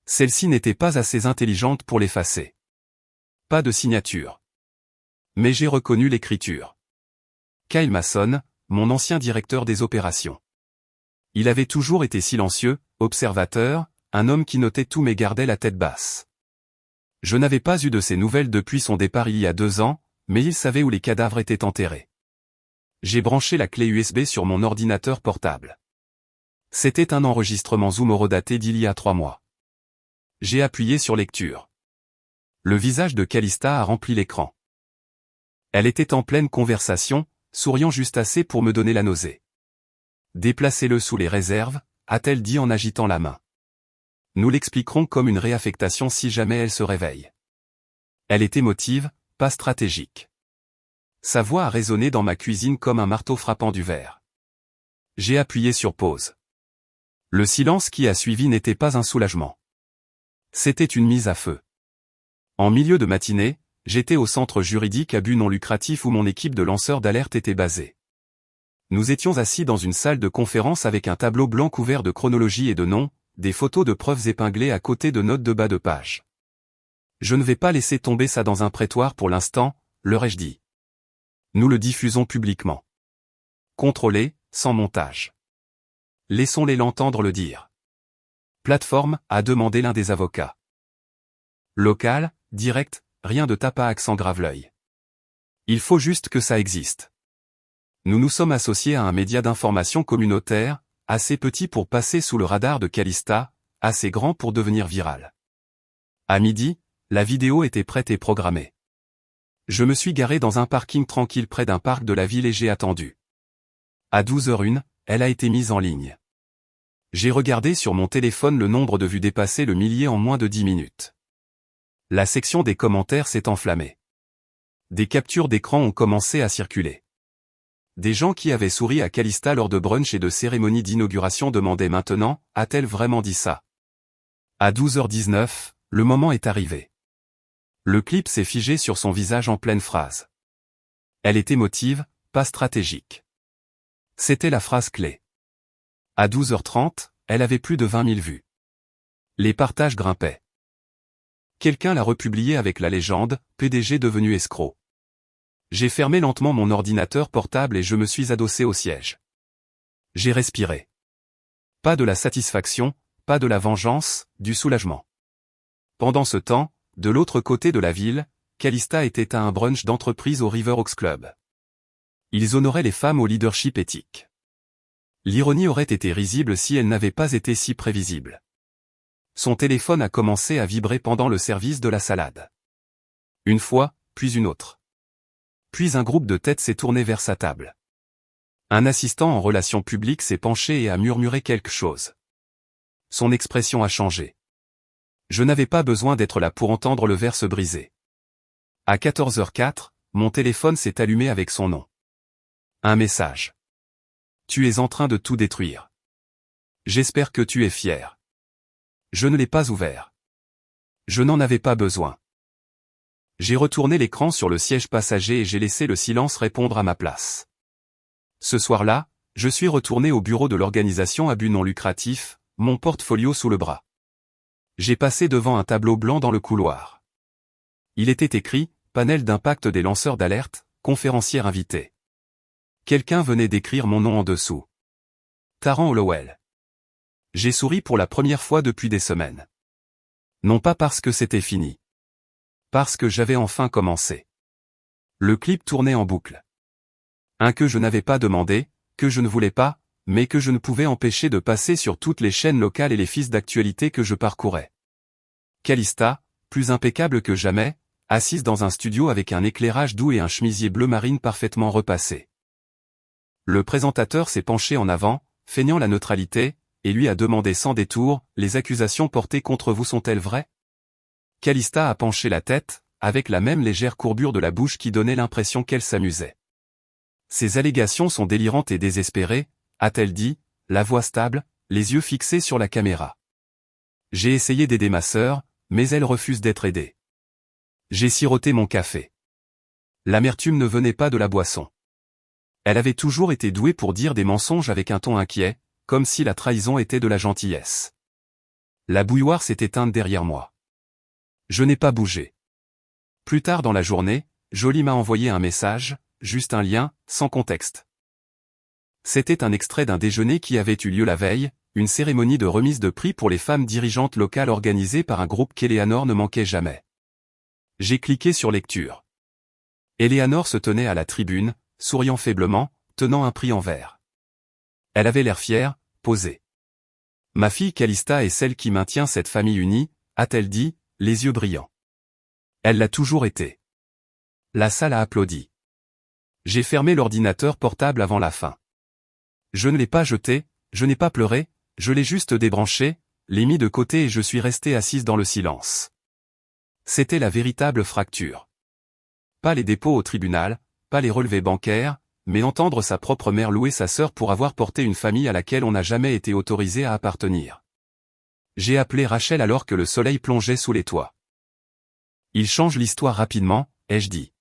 Celle-ci n'était pas assez intelligente pour l'effacer. Pas de signature. Mais j'ai reconnu l'écriture. Kyle Mason, mon ancien directeur des opérations. Il avait toujours été silencieux, observateur, un homme qui notait tout mais gardait la tête basse. Je n'avais pas eu de ses nouvelles depuis son départ il y a 2 ans, mais il savait où les cadavres étaient enterrés. J'ai branché la clé USB sur mon ordinateur portable. C'était un enregistrement Zoom horodaté d'il y a 3 mois. J'ai appuyé sur lecture. Le visage de Calista a rempli l'écran. Elle était en pleine conversation, souriant juste assez pour me donner la nausée. Déplacez-le sous les réserves, a-t-elle dit en agitant la main. Nous l'expliquerons comme une réaffectation si jamais elle se réveille. Elle est émotive, pas stratégique. Sa voix a résonné dans ma cuisine comme un marteau frappant du verre. J'ai appuyé sur pause. Le silence qui a suivi n'était pas un soulagement. C'était une mise à feu. En milieu de matinée, j'étais au centre juridique à but non lucratif où mon équipe de lanceurs d'alerte était basée. Nous étions assis dans une salle de conférence avec un tableau blanc couvert de chronologie et de noms, des photos de preuves épinglées à côté de notes de bas de page. Je ne vais pas laisser tomber ça dans un prétoire pour l'instant, leur ai-je dit. Nous le diffusons publiquement. Contrôlé, sans montage. Laissons-les l'entendre le dire. Plateforme, a demandé l'un des avocats. Local, direct, rien de tape à accent grave l'œil. Il faut juste que ça existe. Nous nous sommes associés à un média d'information communautaire, assez petit pour passer sous le radar de Calista, assez grand pour devenir viral. À midi, la vidéo était prête et programmée. Je me suis garé dans un parking tranquille près d'un parc de la ville et j'ai attendu. À 12h01, elle a été mise en ligne. J'ai regardé sur mon téléphone le nombre de vues dépasser le millier en moins de 10 minutes. La section des commentaires s'est enflammée. Des captures d'écran ont commencé à circuler. Des gens qui avaient souri à Calista lors de brunch et de cérémonies d'inauguration demandaient maintenant, a-t-elle vraiment dit ça? À 12h19, le moment est arrivé. Le clip s'est figé sur son visage en pleine phrase. Elle est émotive, pas stratégique. C'était la phrase clé. À 12h30, elle avait plus de 20 000 vues. Les partages grimpaient. Quelqu'un l'a republié avec la légende, PDG devenu escroc. J'ai fermé lentement mon ordinateur portable et je me suis adossé au siège. J'ai respiré. Pas de la satisfaction, pas de la vengeance, du soulagement. Pendant ce temps, de l'autre côté de la ville, Calista était à un brunch d'entreprise au River Oaks Club. Ils honoraient les femmes au leadership éthique. L'ironie aurait été risible si elle n'avait pas été si prévisible. Son téléphone a commencé à vibrer pendant le service de la salade. Une fois, puis une autre. Puis un groupe de têtes s'est tourné vers sa table. Un assistant en relations publiques s'est penché et a murmuré quelque chose. Son expression a changé. Je n'avais pas besoin d'être là pour entendre le verre se briser. À 14h04, mon téléphone s'est allumé avec son nom. Un message. Tu es en train de tout détruire. J'espère que tu es fier. Je ne l'ai pas ouvert. Je n'en avais pas besoin. J'ai retourné l'écran sur le siège passager et j'ai laissé le silence répondre à ma place. Ce soir-là, je suis retourné au bureau de l'organisation à but non lucratif, mon portfolio sous le bras. J'ai passé devant un tableau blanc dans le couloir. Il était écrit « Panel d'impact des lanceurs d'alerte, conférencière invitée ». Quelqu'un venait d'écrire mon nom en dessous. Taran Hollowell. J'ai souri pour la première fois depuis des semaines. Non pas parce que c'était fini. Parce que j'avais enfin commencé. Le clip tournait en boucle. Un que je n'avais pas demandé, que je ne voulais pas, mais que je ne pouvais empêcher de passer sur toutes les chaînes locales et les fils d'actualité que je parcourais. Calista, plus impeccable que jamais, assise dans un studio avec un éclairage doux et un chemisier bleu marine parfaitement repassé. Le présentateur s'est penché en avant, feignant la neutralité, et lui a demandé sans détour, « Les accusations portées contre vous sont-elles vraies ?» Calista a penché la tête, avec la même légère courbure de la bouche qui donnait l'impression qu'elle s'amusait. « Ces allégations sont délirantes et désespérées, » a-t-elle dit, la voix stable, les yeux fixés sur la caméra. J'ai essayé d'aider ma sœur, mais elle refuse d'être aidée. J'ai siroté mon café. L'amertume ne venait pas de la boisson. Elle avait toujours été douée pour dire des mensonges avec un ton inquiet, comme si la trahison était de la gentillesse. La bouilloire s'est éteinte derrière moi. Je n'ai pas bougé. Plus tard dans la journée, Jolie m'a envoyé un message, juste un lien, sans contexte. C'était un extrait d'un déjeuner qui avait eu lieu la veille, une cérémonie de remise de prix pour les femmes dirigeantes locales organisée par un groupe qu'Eleanor ne manquait jamais. J'ai cliqué sur lecture. Eleanor se tenait à la tribune, souriant faiblement, tenant un prix en verre. Elle avait l'air fière, posée. Ma fille Calista est celle qui maintient cette famille unie, a-t-elle dit, les yeux brillants. Elle l'a toujours été. La salle a applaudi. J'ai fermé l'ordinateur portable avant la fin. Je ne l'ai pas jeté, je n'ai pas pleuré, je l'ai juste débranché, l'ai mis de côté et je suis resté assise dans le silence. C'était la véritable fracture. Pas les dépôts au tribunal, pas les relevés bancaires, mais entendre sa propre mère louer sa sœur pour avoir porté une famille à laquelle on n'a jamais été autorisé à appartenir. J'ai appelé Rachel alors que le soleil plongeait sous les toits. Il change l'histoire rapidement, ai-je dit.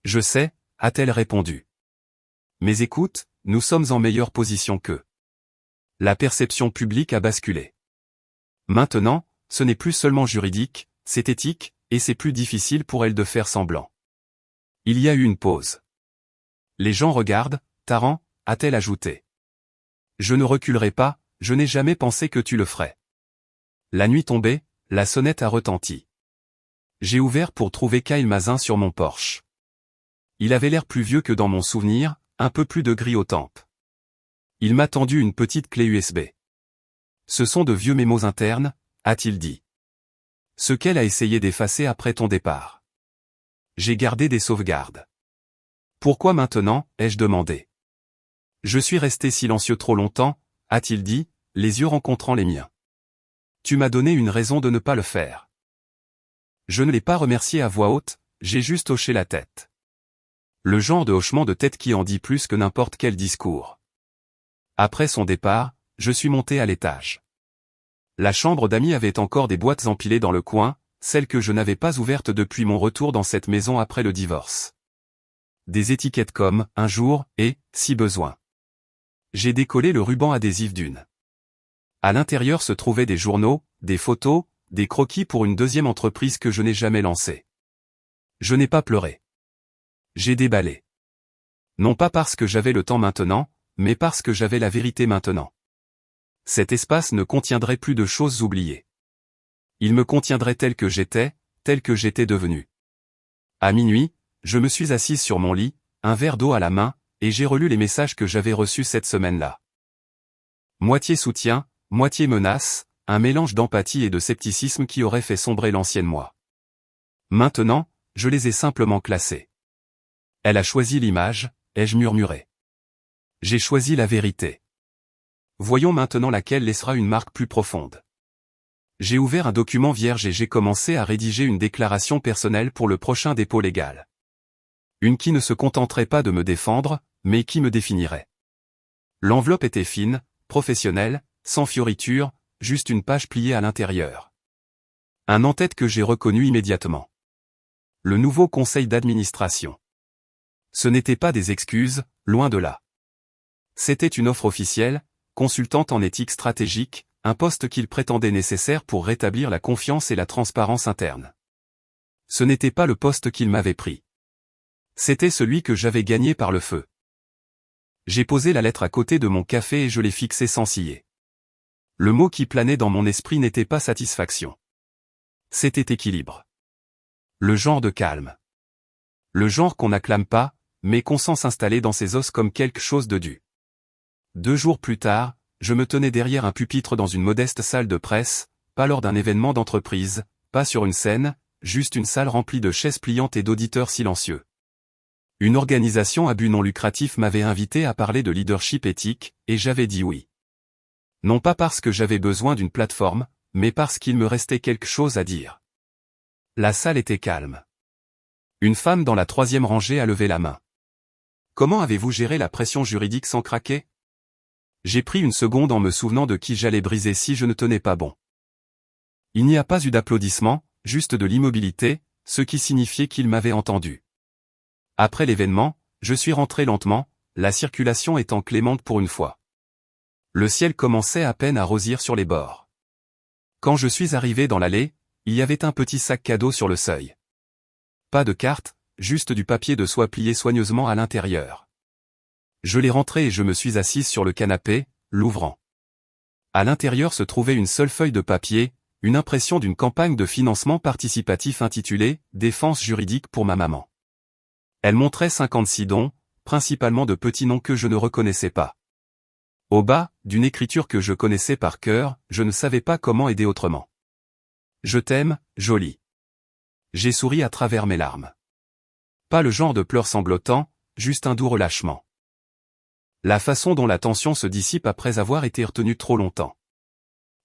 Je sais, a-t-elle répondu. Mais écoute, nous sommes en meilleure position qu'eux. La perception publique a basculé. Maintenant, ce n'est plus seulement juridique, c'est éthique, et c'est plus difficile pour elle de faire semblant. Il y a eu une pause. Les gens regardent, Taran, a-t-elle ajouté. Je ne reculerai pas, je n'ai jamais pensé que tu le ferais. La nuit tombée, la sonnette a retenti. J'ai ouvert pour trouver Kyle Mazin sur mon porche. Il avait l'air plus vieux que dans mon souvenir, un peu plus de gris aux tempes. Il m'a tendu une petite clé USB. Ce sont de vieux mémos internes, a-t-il dit. Ce qu'elle a essayé d'effacer après ton départ. J'ai gardé des sauvegardes. Pourquoi maintenant, ai-je demandé. Je suis resté silencieux trop longtemps, a-t-il dit, les yeux rencontrant les miens. Tu m'as donné une raison de ne pas le faire. Je ne l'ai pas remercié à voix haute, j'ai juste hoché la tête. Le genre de hochement de tête qui en dit plus que n'importe quel discours. Après son départ, je suis monté à l'étage. La chambre d'amis avait encore des boîtes empilées dans le coin, celles que je n'avais pas ouvertes depuis mon retour dans cette maison après le divorce. Des étiquettes comme « un jour » et « si besoin ». J'ai décollé le ruban adhésif d'une. À l'intérieur se trouvaient des journaux, des photos, des croquis pour une deuxième entreprise que je n'ai jamais lancée. Je n'ai pas pleuré. J'ai déballé. Non pas parce que j'avais le temps maintenant, mais parce que j'avais la vérité maintenant. Cet espace ne contiendrait plus de choses oubliées. Il me contiendrait tel que j'étais devenu. À minuit, je me suis assise sur mon lit, un verre d'eau à la main, et j'ai relu les messages que j'avais reçus cette semaine-là. Moitié soutien, moitié menace, un mélange d'empathie et de scepticisme qui aurait fait sombrer l'ancienne moi. Maintenant, je les ai simplement classés. Elle a choisi l'image, ai-je murmuré. J'ai choisi la vérité. Voyons maintenant laquelle laissera une marque plus profonde. J'ai ouvert un document vierge et j'ai commencé à rédiger une déclaration personnelle pour le prochain dépôt légal. Une qui ne se contenterait pas de me défendre, mais qui me définirait. L'enveloppe était fine, professionnelle, sans fioritures, juste une page pliée à l'intérieur. Un en-tête que j'ai reconnu immédiatement. Le nouveau conseil d'administration. Ce n'était pas des excuses, loin de là. C'était une offre officielle, consultante en éthique stratégique, un poste qu'il prétendait nécessaire pour rétablir la confiance et la transparence interne. Ce n'était pas le poste qu'il m'avait pris. C'était celui que j'avais gagné par le feu. J'ai posé la lettre à côté de mon café et je l'ai fixée sans ciller. Le mot qui planait dans mon esprit n'était pas satisfaction. C'était équilibre. Le genre de calme. Le genre qu'on n'acclame pas, mais qu'on sent s'installer dans ses os comme quelque chose de dû. 2 jours plus tard, je me tenais derrière un pupitre dans une modeste salle de presse, pas lors d'un événement d'entreprise, pas sur une scène, juste une salle remplie de chaises pliantes et d'auditeurs silencieux. Une organisation à but non lucratif m'avait invité à parler de leadership éthique, et j'avais dit oui. Non pas parce que j'avais besoin d'une plateforme, mais parce qu'il me restait quelque chose à dire. La salle était calme. Une femme dans la 3e rangée a levé la main. Comment avez-vous géré la pression juridique sans craquer? J'ai pris une seconde en me souvenant de qui j'allais briser si je ne tenais pas bon. Il n'y a pas eu d'applaudissements, juste de l'immobilité, ce qui signifiait qu'il m'avait entendu. Après l'événement, je suis rentré lentement, la circulation étant clémente pour une fois. Le ciel commençait à peine à rosir sur les bords. Quand je suis arrivé dans l'allée, il y avait un petit sac cadeau sur le seuil. Pas de carte, juste du papier de soie plié soigneusement à l'intérieur. Je l'ai rentré et je me suis assise sur le canapé, l'ouvrant. À l'intérieur se trouvait une seule feuille de papier, une impression d'une campagne de financement participatif intitulée « Défense juridique pour ma maman ». Elle montrait 56 dons, principalement de petits noms que je ne reconnaissais pas. Au bas, d'une écriture que je connaissais par cœur, je ne savais pas comment aider autrement. Je t'aime, Jolie. J'ai souri à travers mes larmes. Pas le genre de pleurs sanglotants, juste un doux relâchement. La façon dont la tension se dissipe après avoir été retenue trop longtemps.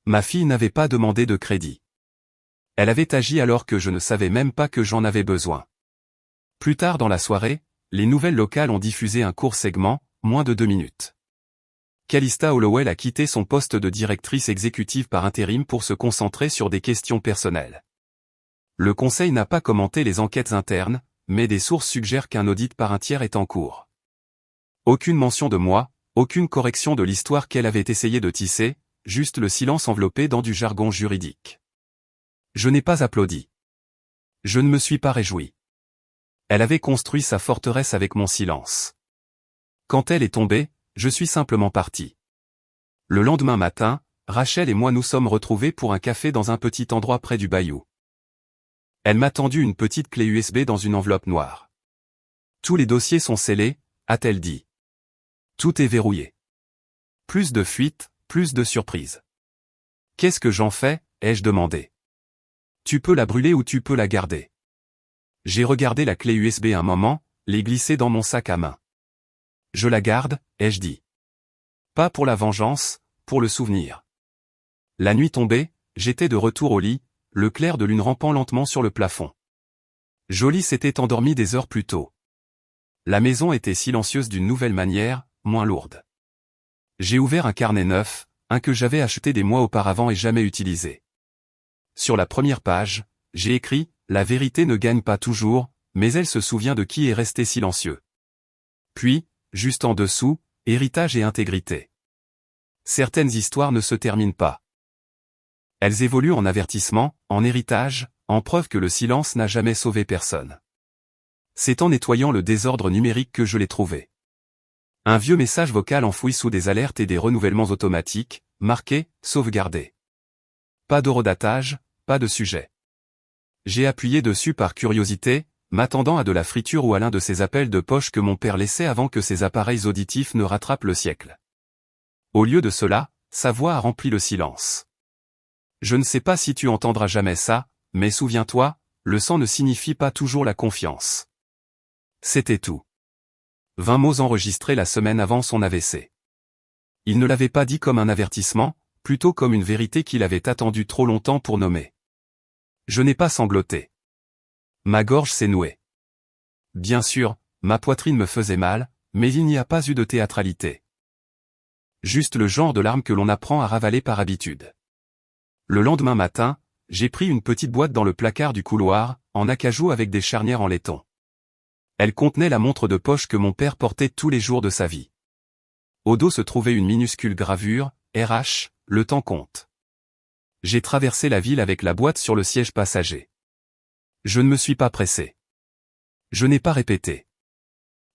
Ma fille n'avait pas demandé de crédit. Elle avait agi alors que je ne savais même pas que j'en avais besoin. Plus tard dans la soirée, les nouvelles locales ont diffusé un court segment, moins de 2 minutes. Calista Hollowell a quitté son poste de directrice exécutive par intérim pour se concentrer sur des questions personnelles. Le conseil n'a pas commenté les enquêtes internes, mais des sources suggèrent qu'un audit par un tiers est en cours. Aucune mention de moi, aucune correction de l'histoire qu'elle avait essayé de tisser, juste le silence enveloppé dans du jargon juridique. Je n'ai pas applaudi. Je ne me suis pas réjoui. Elle avait construit sa forteresse avec mon silence. Quand elle est tombée, je suis simplement parti. Le lendemain matin, Rachel et moi nous sommes retrouvés pour un café dans un petit endroit près du bayou. Elle m'a tendu une petite clé USB dans une enveloppe noire. Tous les dossiers sont scellés, a-t-elle dit. Tout est verrouillé. Plus de fuites, plus de surprises. Qu'est-ce que j'en fais, ai-je demandé. Tu peux la brûler ou tu peux la garder. J'ai regardé la clé USB un moment, l'ai glissée dans mon sac à main. Je la garde, ai-je dit. Pas pour la vengeance, pour le souvenir. La nuit tombée, j'étais de retour au lit, le clair de lune rampant lentement sur le plafond. Jolie s'était endormie des heures plus tôt. La maison était silencieuse d'une nouvelle manière, moins lourde. J'ai ouvert un carnet neuf, un que j'avais acheté des mois auparavant et jamais utilisé. Sur la première page, j'ai écrit « La vérité ne gagne pas toujours, mais elle se souvient de qui est resté silencieux. » Puis, juste en dessous, héritage et intégrité. Certaines histoires ne se terminent pas. Elles évoluent en avertissement, en héritage, en preuve que le silence n'a jamais sauvé personne. C'est en nettoyant le désordre numérique que je l'ai trouvé. Un vieux message vocal enfoui sous des alertes et des renouvellements automatiques, marqué « Sauvegarder ». Pas d'horodatage, pas de sujet. J'ai appuyé dessus par curiosité, m'attendant à de la friture ou à l'un de ces appels de poche que mon père laissait avant que ses appareils auditifs ne rattrapent le siècle. Au lieu de cela, sa voix a rempli le silence. Je ne sais pas si tu entendras jamais ça, mais souviens-toi, le sang ne signifie pas toujours la confiance. C'était tout. 20 mots enregistrés la semaine avant son AVC. Il ne l'avait pas dit comme un avertissement, plutôt comme une vérité qu'il avait attendue trop longtemps pour nommer. Je n'ai pas sangloté. Ma gorge s'est nouée. Bien sûr, ma poitrine me faisait mal, mais il n'y a pas eu de théâtralité. Juste le genre de larmes que l'on apprend à ravaler par habitude. Le lendemain matin, j'ai pris une petite boîte dans le placard du couloir, en acajou avec des charnières en laiton. Elle contenait la montre de poche que mon père portait tous les jours de sa vie. Au dos se trouvait une minuscule gravure, RH, le temps compte. J'ai traversé la ville avec la boîte sur le siège passager. Je ne me suis pas pressé. Je n'ai pas répété.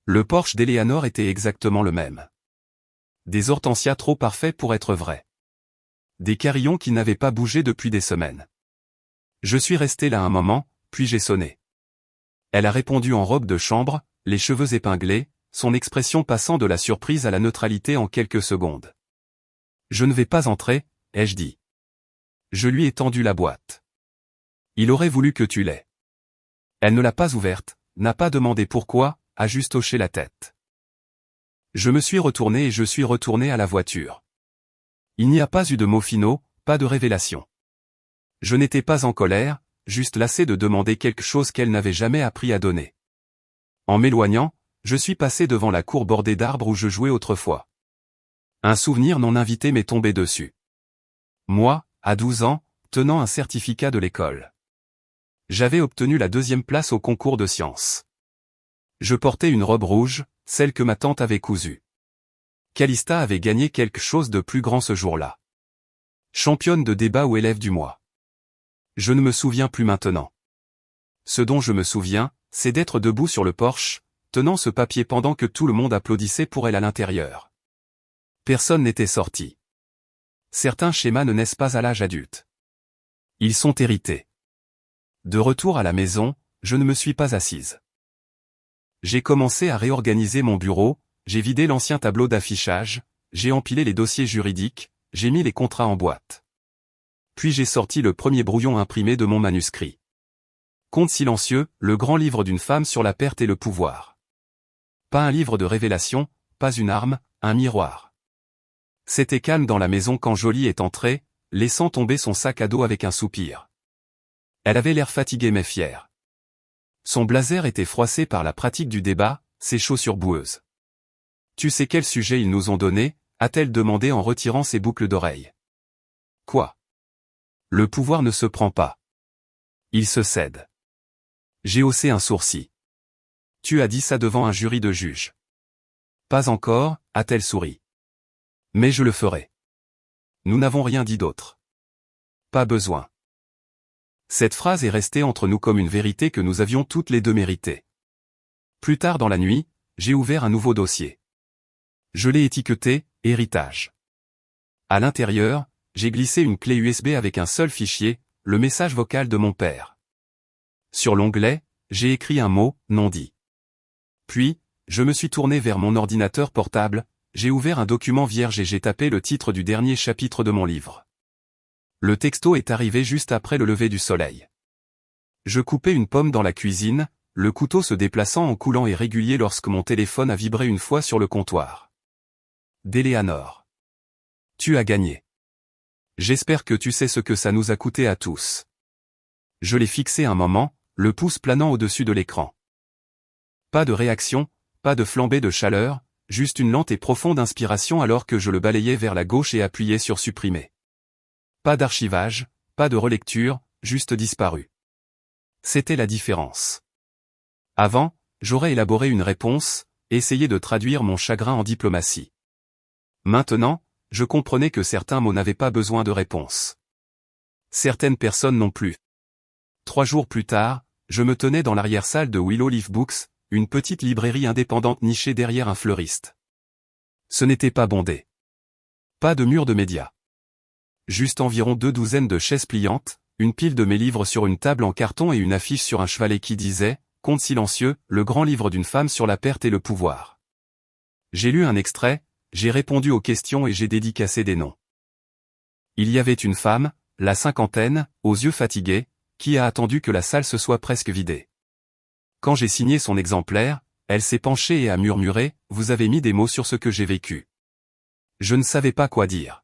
Le Porsche d'Eleanor était exactement le même. Des hortensias trop parfaits pour être vrais. Des carillons qui n'avaient pas bougé depuis des semaines. Je suis resté là un moment, puis j'ai sonné. Elle a répondu en robe de chambre, les cheveux épinglés, son expression passant de la surprise à la neutralité en quelques secondes. Je ne vais pas entrer, ai-je dit. Je lui ai tendu la boîte. Il aurait voulu que tu l'aies. Elle ne l'a pas ouverte, n'a pas demandé pourquoi, a juste hoché la tête. Je me suis retourné et je suis retourné à la voiture. Il n'y a pas eu de mots finaux, pas de révélation. Je n'étais pas en colère, juste lassé de demander quelque chose qu'elle n'avait jamais appris à donner. En m'éloignant, je suis passé devant la cour bordée d'arbres où je jouais autrefois. Un souvenir non invité m'est tombé dessus. Moi, à 12 ans, tenant un certificat de l'école. J'avais obtenu la 2e place au concours de sciences. Je portais une robe rouge, celle que ma tante avait cousue. Calista avait gagné quelque chose de plus grand ce jour-là. Championne de débat ou élève du mois. Je ne me souviens plus maintenant. Ce dont je me souviens, c'est d'être debout sur le porche, tenant ce papier pendant que tout le monde applaudissait pour elle à l'intérieur. Personne n'était sorti. Certains schémas ne naissent pas à l'âge adulte. Ils sont hérités. De retour à la maison, je ne me suis pas assise. J'ai commencé à réorganiser mon bureau, j'ai vidé l'ancien tableau d'affichage, j'ai empilé les dossiers juridiques, j'ai mis les contrats en boîte. Puis j'ai sorti le premier brouillon imprimé de mon manuscrit. Conte silencieux, le grand livre d'une femme sur la perte et le pouvoir. Pas un livre de révélation, pas une arme, un miroir. C'était calme dans la maison quand Jolie est entrée, laissant tomber son sac à dos avec un soupir. Elle avait l'air fatiguée mais fière. Son blazer était froissé par la pratique du débat, ses chaussures boueuses. « Tu sais quel sujet ils nous ont donné ?» a-t-elle demandé en retirant ses boucles d'oreilles. « Quoi ? Le pouvoir ne se prend pas. Il se cède. » J'ai haussé un sourcil. « Tu as dit ça devant un jury de juges. »« Pas encore » a-t-elle souri. « Mais je le ferai. » Nous n'avons rien dit d'autre. Pas besoin. Cette phrase est restée entre nous comme une vérité que nous avions toutes les deux méritée. Plus tard dans la nuit, j'ai ouvert un nouveau dossier. Je l'ai étiqueté « Héritage ». À l'intérieur, j'ai glissé une clé USB avec un seul fichier, le message vocal de mon père. Sur l'onglet, j'ai écrit un mot, non dit. Puis, je me suis tourné vers mon ordinateur portable, j'ai ouvert un document vierge et j'ai tapé le titre du dernier chapitre de mon livre. Le texto est arrivé juste après le lever du soleil. Je coupais une pomme dans la cuisine, le couteau se déplaçant en coulant et régulier lorsque mon téléphone a vibré une fois sur le comptoir. D'Eleanor. Tu as gagné. J'espère que tu sais ce que ça nous a coûté à tous. Je l'ai fixé un moment, le pouce planant au-dessus de l'écran. Pas de réaction, pas de flambée de chaleur, juste une lente et profonde inspiration alors que je le balayais vers la gauche et appuyais sur supprimer. Pas d'archivage, pas de relecture, juste disparu. C'était la différence. Avant, j'aurais élaboré une réponse, essayé de traduire mon chagrin en diplomatie. Maintenant, je comprenais que certains mots n'avaient pas besoin de réponse. Certaines personnes non plus. 3 jours plus tard, je me tenais dans l'arrière-salle de Willow Leaf Books, une petite librairie indépendante nichée derrière un fleuriste. Ce n'était pas bondé. Pas de mur de médias. Juste environ 2 douzaines de chaises pliantes, une pile de mes livres sur une table en carton et une affiche sur un chevalet qui disait « Conte silencieux, le grand livre d'une femme sur la perte et le pouvoir ». J'ai lu un extrait, j'ai répondu aux questions et j'ai dédicacé des noms. Il y avait une femme, la cinquantaine, aux yeux fatigués, qui a attendu que la salle se soit presque vidée. Quand j'ai signé son exemplaire, elle s'est penchée et a murmuré « Vous avez mis des mots sur ce que j'ai vécu ». Je ne savais pas quoi dire.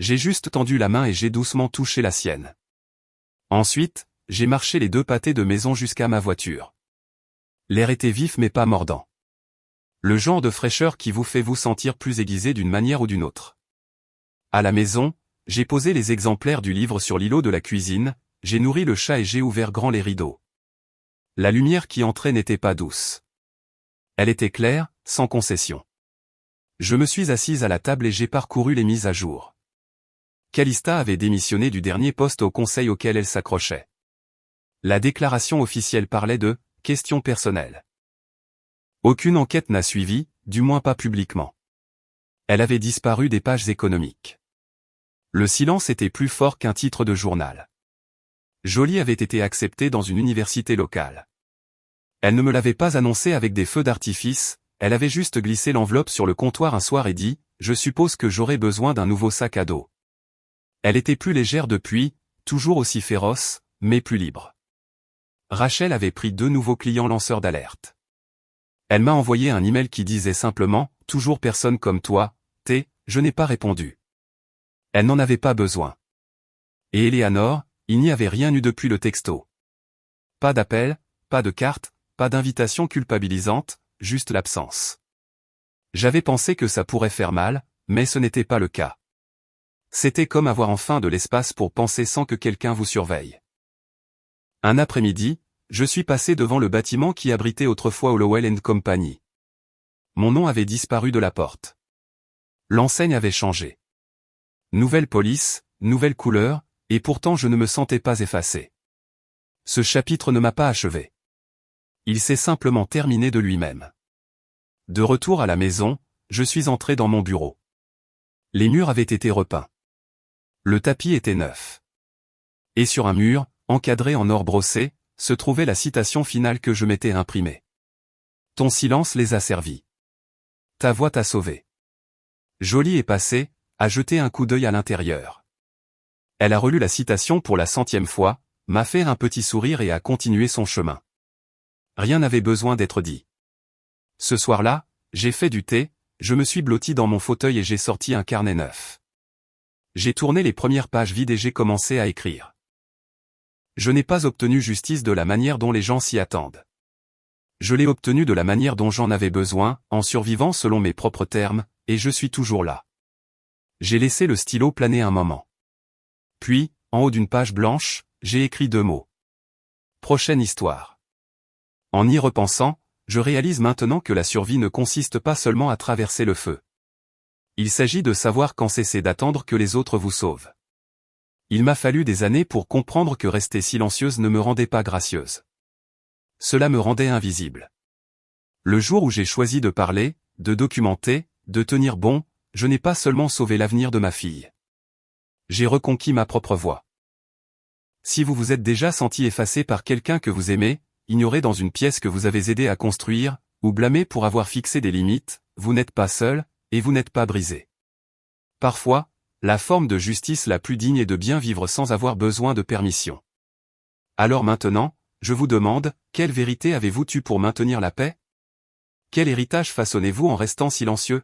J'ai juste tendu la main et j'ai doucement touché la sienne. Ensuite, j'ai marché les 2 pâtés de maison jusqu'à ma voiture. L'air était vif mais pas mordant. Le genre de fraîcheur qui vous fait vous sentir plus aiguisé d'une manière ou d'une autre. À la maison, j'ai posé les exemplaires du livre sur l'îlot de la cuisine, j'ai nourri le chat et j'ai ouvert grand les rideaux. La lumière qui entrait n'était pas douce. Elle était claire, sans concession. Je me suis assise à la table et j'ai parcouru les mises à jour. Calista avait démissionné du dernier poste au conseil auquel elle s'accrochait. La déclaration officielle parlait de « questions personnelles ». Aucune enquête n'a suivi, du moins pas publiquement. Elle avait disparu des pages économiques. Le silence était plus fort qu'un titre de journal. Jolie avait été acceptée dans une université locale. Elle ne me l'avait pas annoncé avec des feux d'artifice, elle avait juste glissé l'enveloppe sur le comptoir un soir et dit « Je suppose que j'aurai besoin d'un nouveau sac à dos ». Elle était plus légère depuis, toujours aussi féroce, mais plus libre. Rachel avait pris 2 nouveaux clients lanceurs d'alerte. Elle m'a envoyé un email qui disait simplement « Toujours personne comme toi, je n'ai pas répondu ». Elle n'en avait pas besoin. Et Eleanor, il n'y avait rien eu depuis le texto. Pas d'appel, pas de carte, pas d'invitation culpabilisante, juste l'absence. J'avais pensé que ça pourrait faire mal, mais ce n'était pas le cas. C'était comme avoir enfin de l'espace pour penser sans que quelqu'un vous surveille. Un après-midi, je suis passé devant le bâtiment qui abritait autrefois Hollowell & Company. Mon nom avait disparu de la porte. L'enseigne avait changé. Nouvelle police, nouvelle couleur, et pourtant je ne me sentais pas effacé. Ce chapitre ne m'a pas achevé. Il s'est simplement terminé de lui-même. De retour à la maison, je suis entré dans mon bureau. Les murs avaient été repeints. Le tapis était neuf. Et sur un mur, encadré en or brossé, se trouvait la citation finale que je m'étais imprimée. Ton silence les a servis. Ta voix t'a sauvé. Jolie est passée, a jeté un coup d'œil à l'intérieur. Elle a relu la citation pour la 100e fois, m'a fait un petit sourire et a continué son chemin. Rien n'avait besoin d'être dit. Ce soir-là, j'ai fait du thé, je me suis blotti dans mon fauteuil et j'ai sorti un carnet neuf. J'ai tourné les premières pages vides et j'ai commencé à écrire. Je n'ai pas obtenu justice de la manière dont les gens s'y attendent. Je l'ai obtenu de la manière dont j'en avais besoin, en survivant selon mes propres termes, et je suis toujours là. J'ai laissé le stylo planer un moment. Puis, en haut d'une page blanche, j'ai écrit 2 mots. Prochaine histoire. En y repensant, je réalise maintenant que la survie ne consiste pas seulement à traverser le feu. Il s'agit de savoir quand cesser d'attendre que les autres vous sauvent. Il m'a fallu des années pour comprendre que rester silencieuse ne me rendait pas gracieuse. Cela me rendait invisible. Le jour où j'ai choisi de parler, de documenter, de tenir bon, je n'ai pas seulement sauvé l'avenir de ma fille. J'ai reconquis ma propre voix. Si vous vous êtes déjà senti effacé par quelqu'un que vous aimez, ignoré dans une pièce que vous avez aidé à construire, ou blâmé pour avoir fixé des limites, vous n'êtes pas seul, et vous n'êtes pas brisé. Parfois, la forme de justice la plus digne est de bien vivre sans avoir besoin de permission. Alors maintenant, je vous demande, quelle vérité avez-vous tue pour maintenir la paix? Quel héritage façonnez-vous en restant silencieux?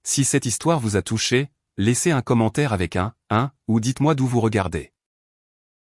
Si cette histoire vous a touché, laissez un commentaire avec un, ou dites-moi d'où vous regardez.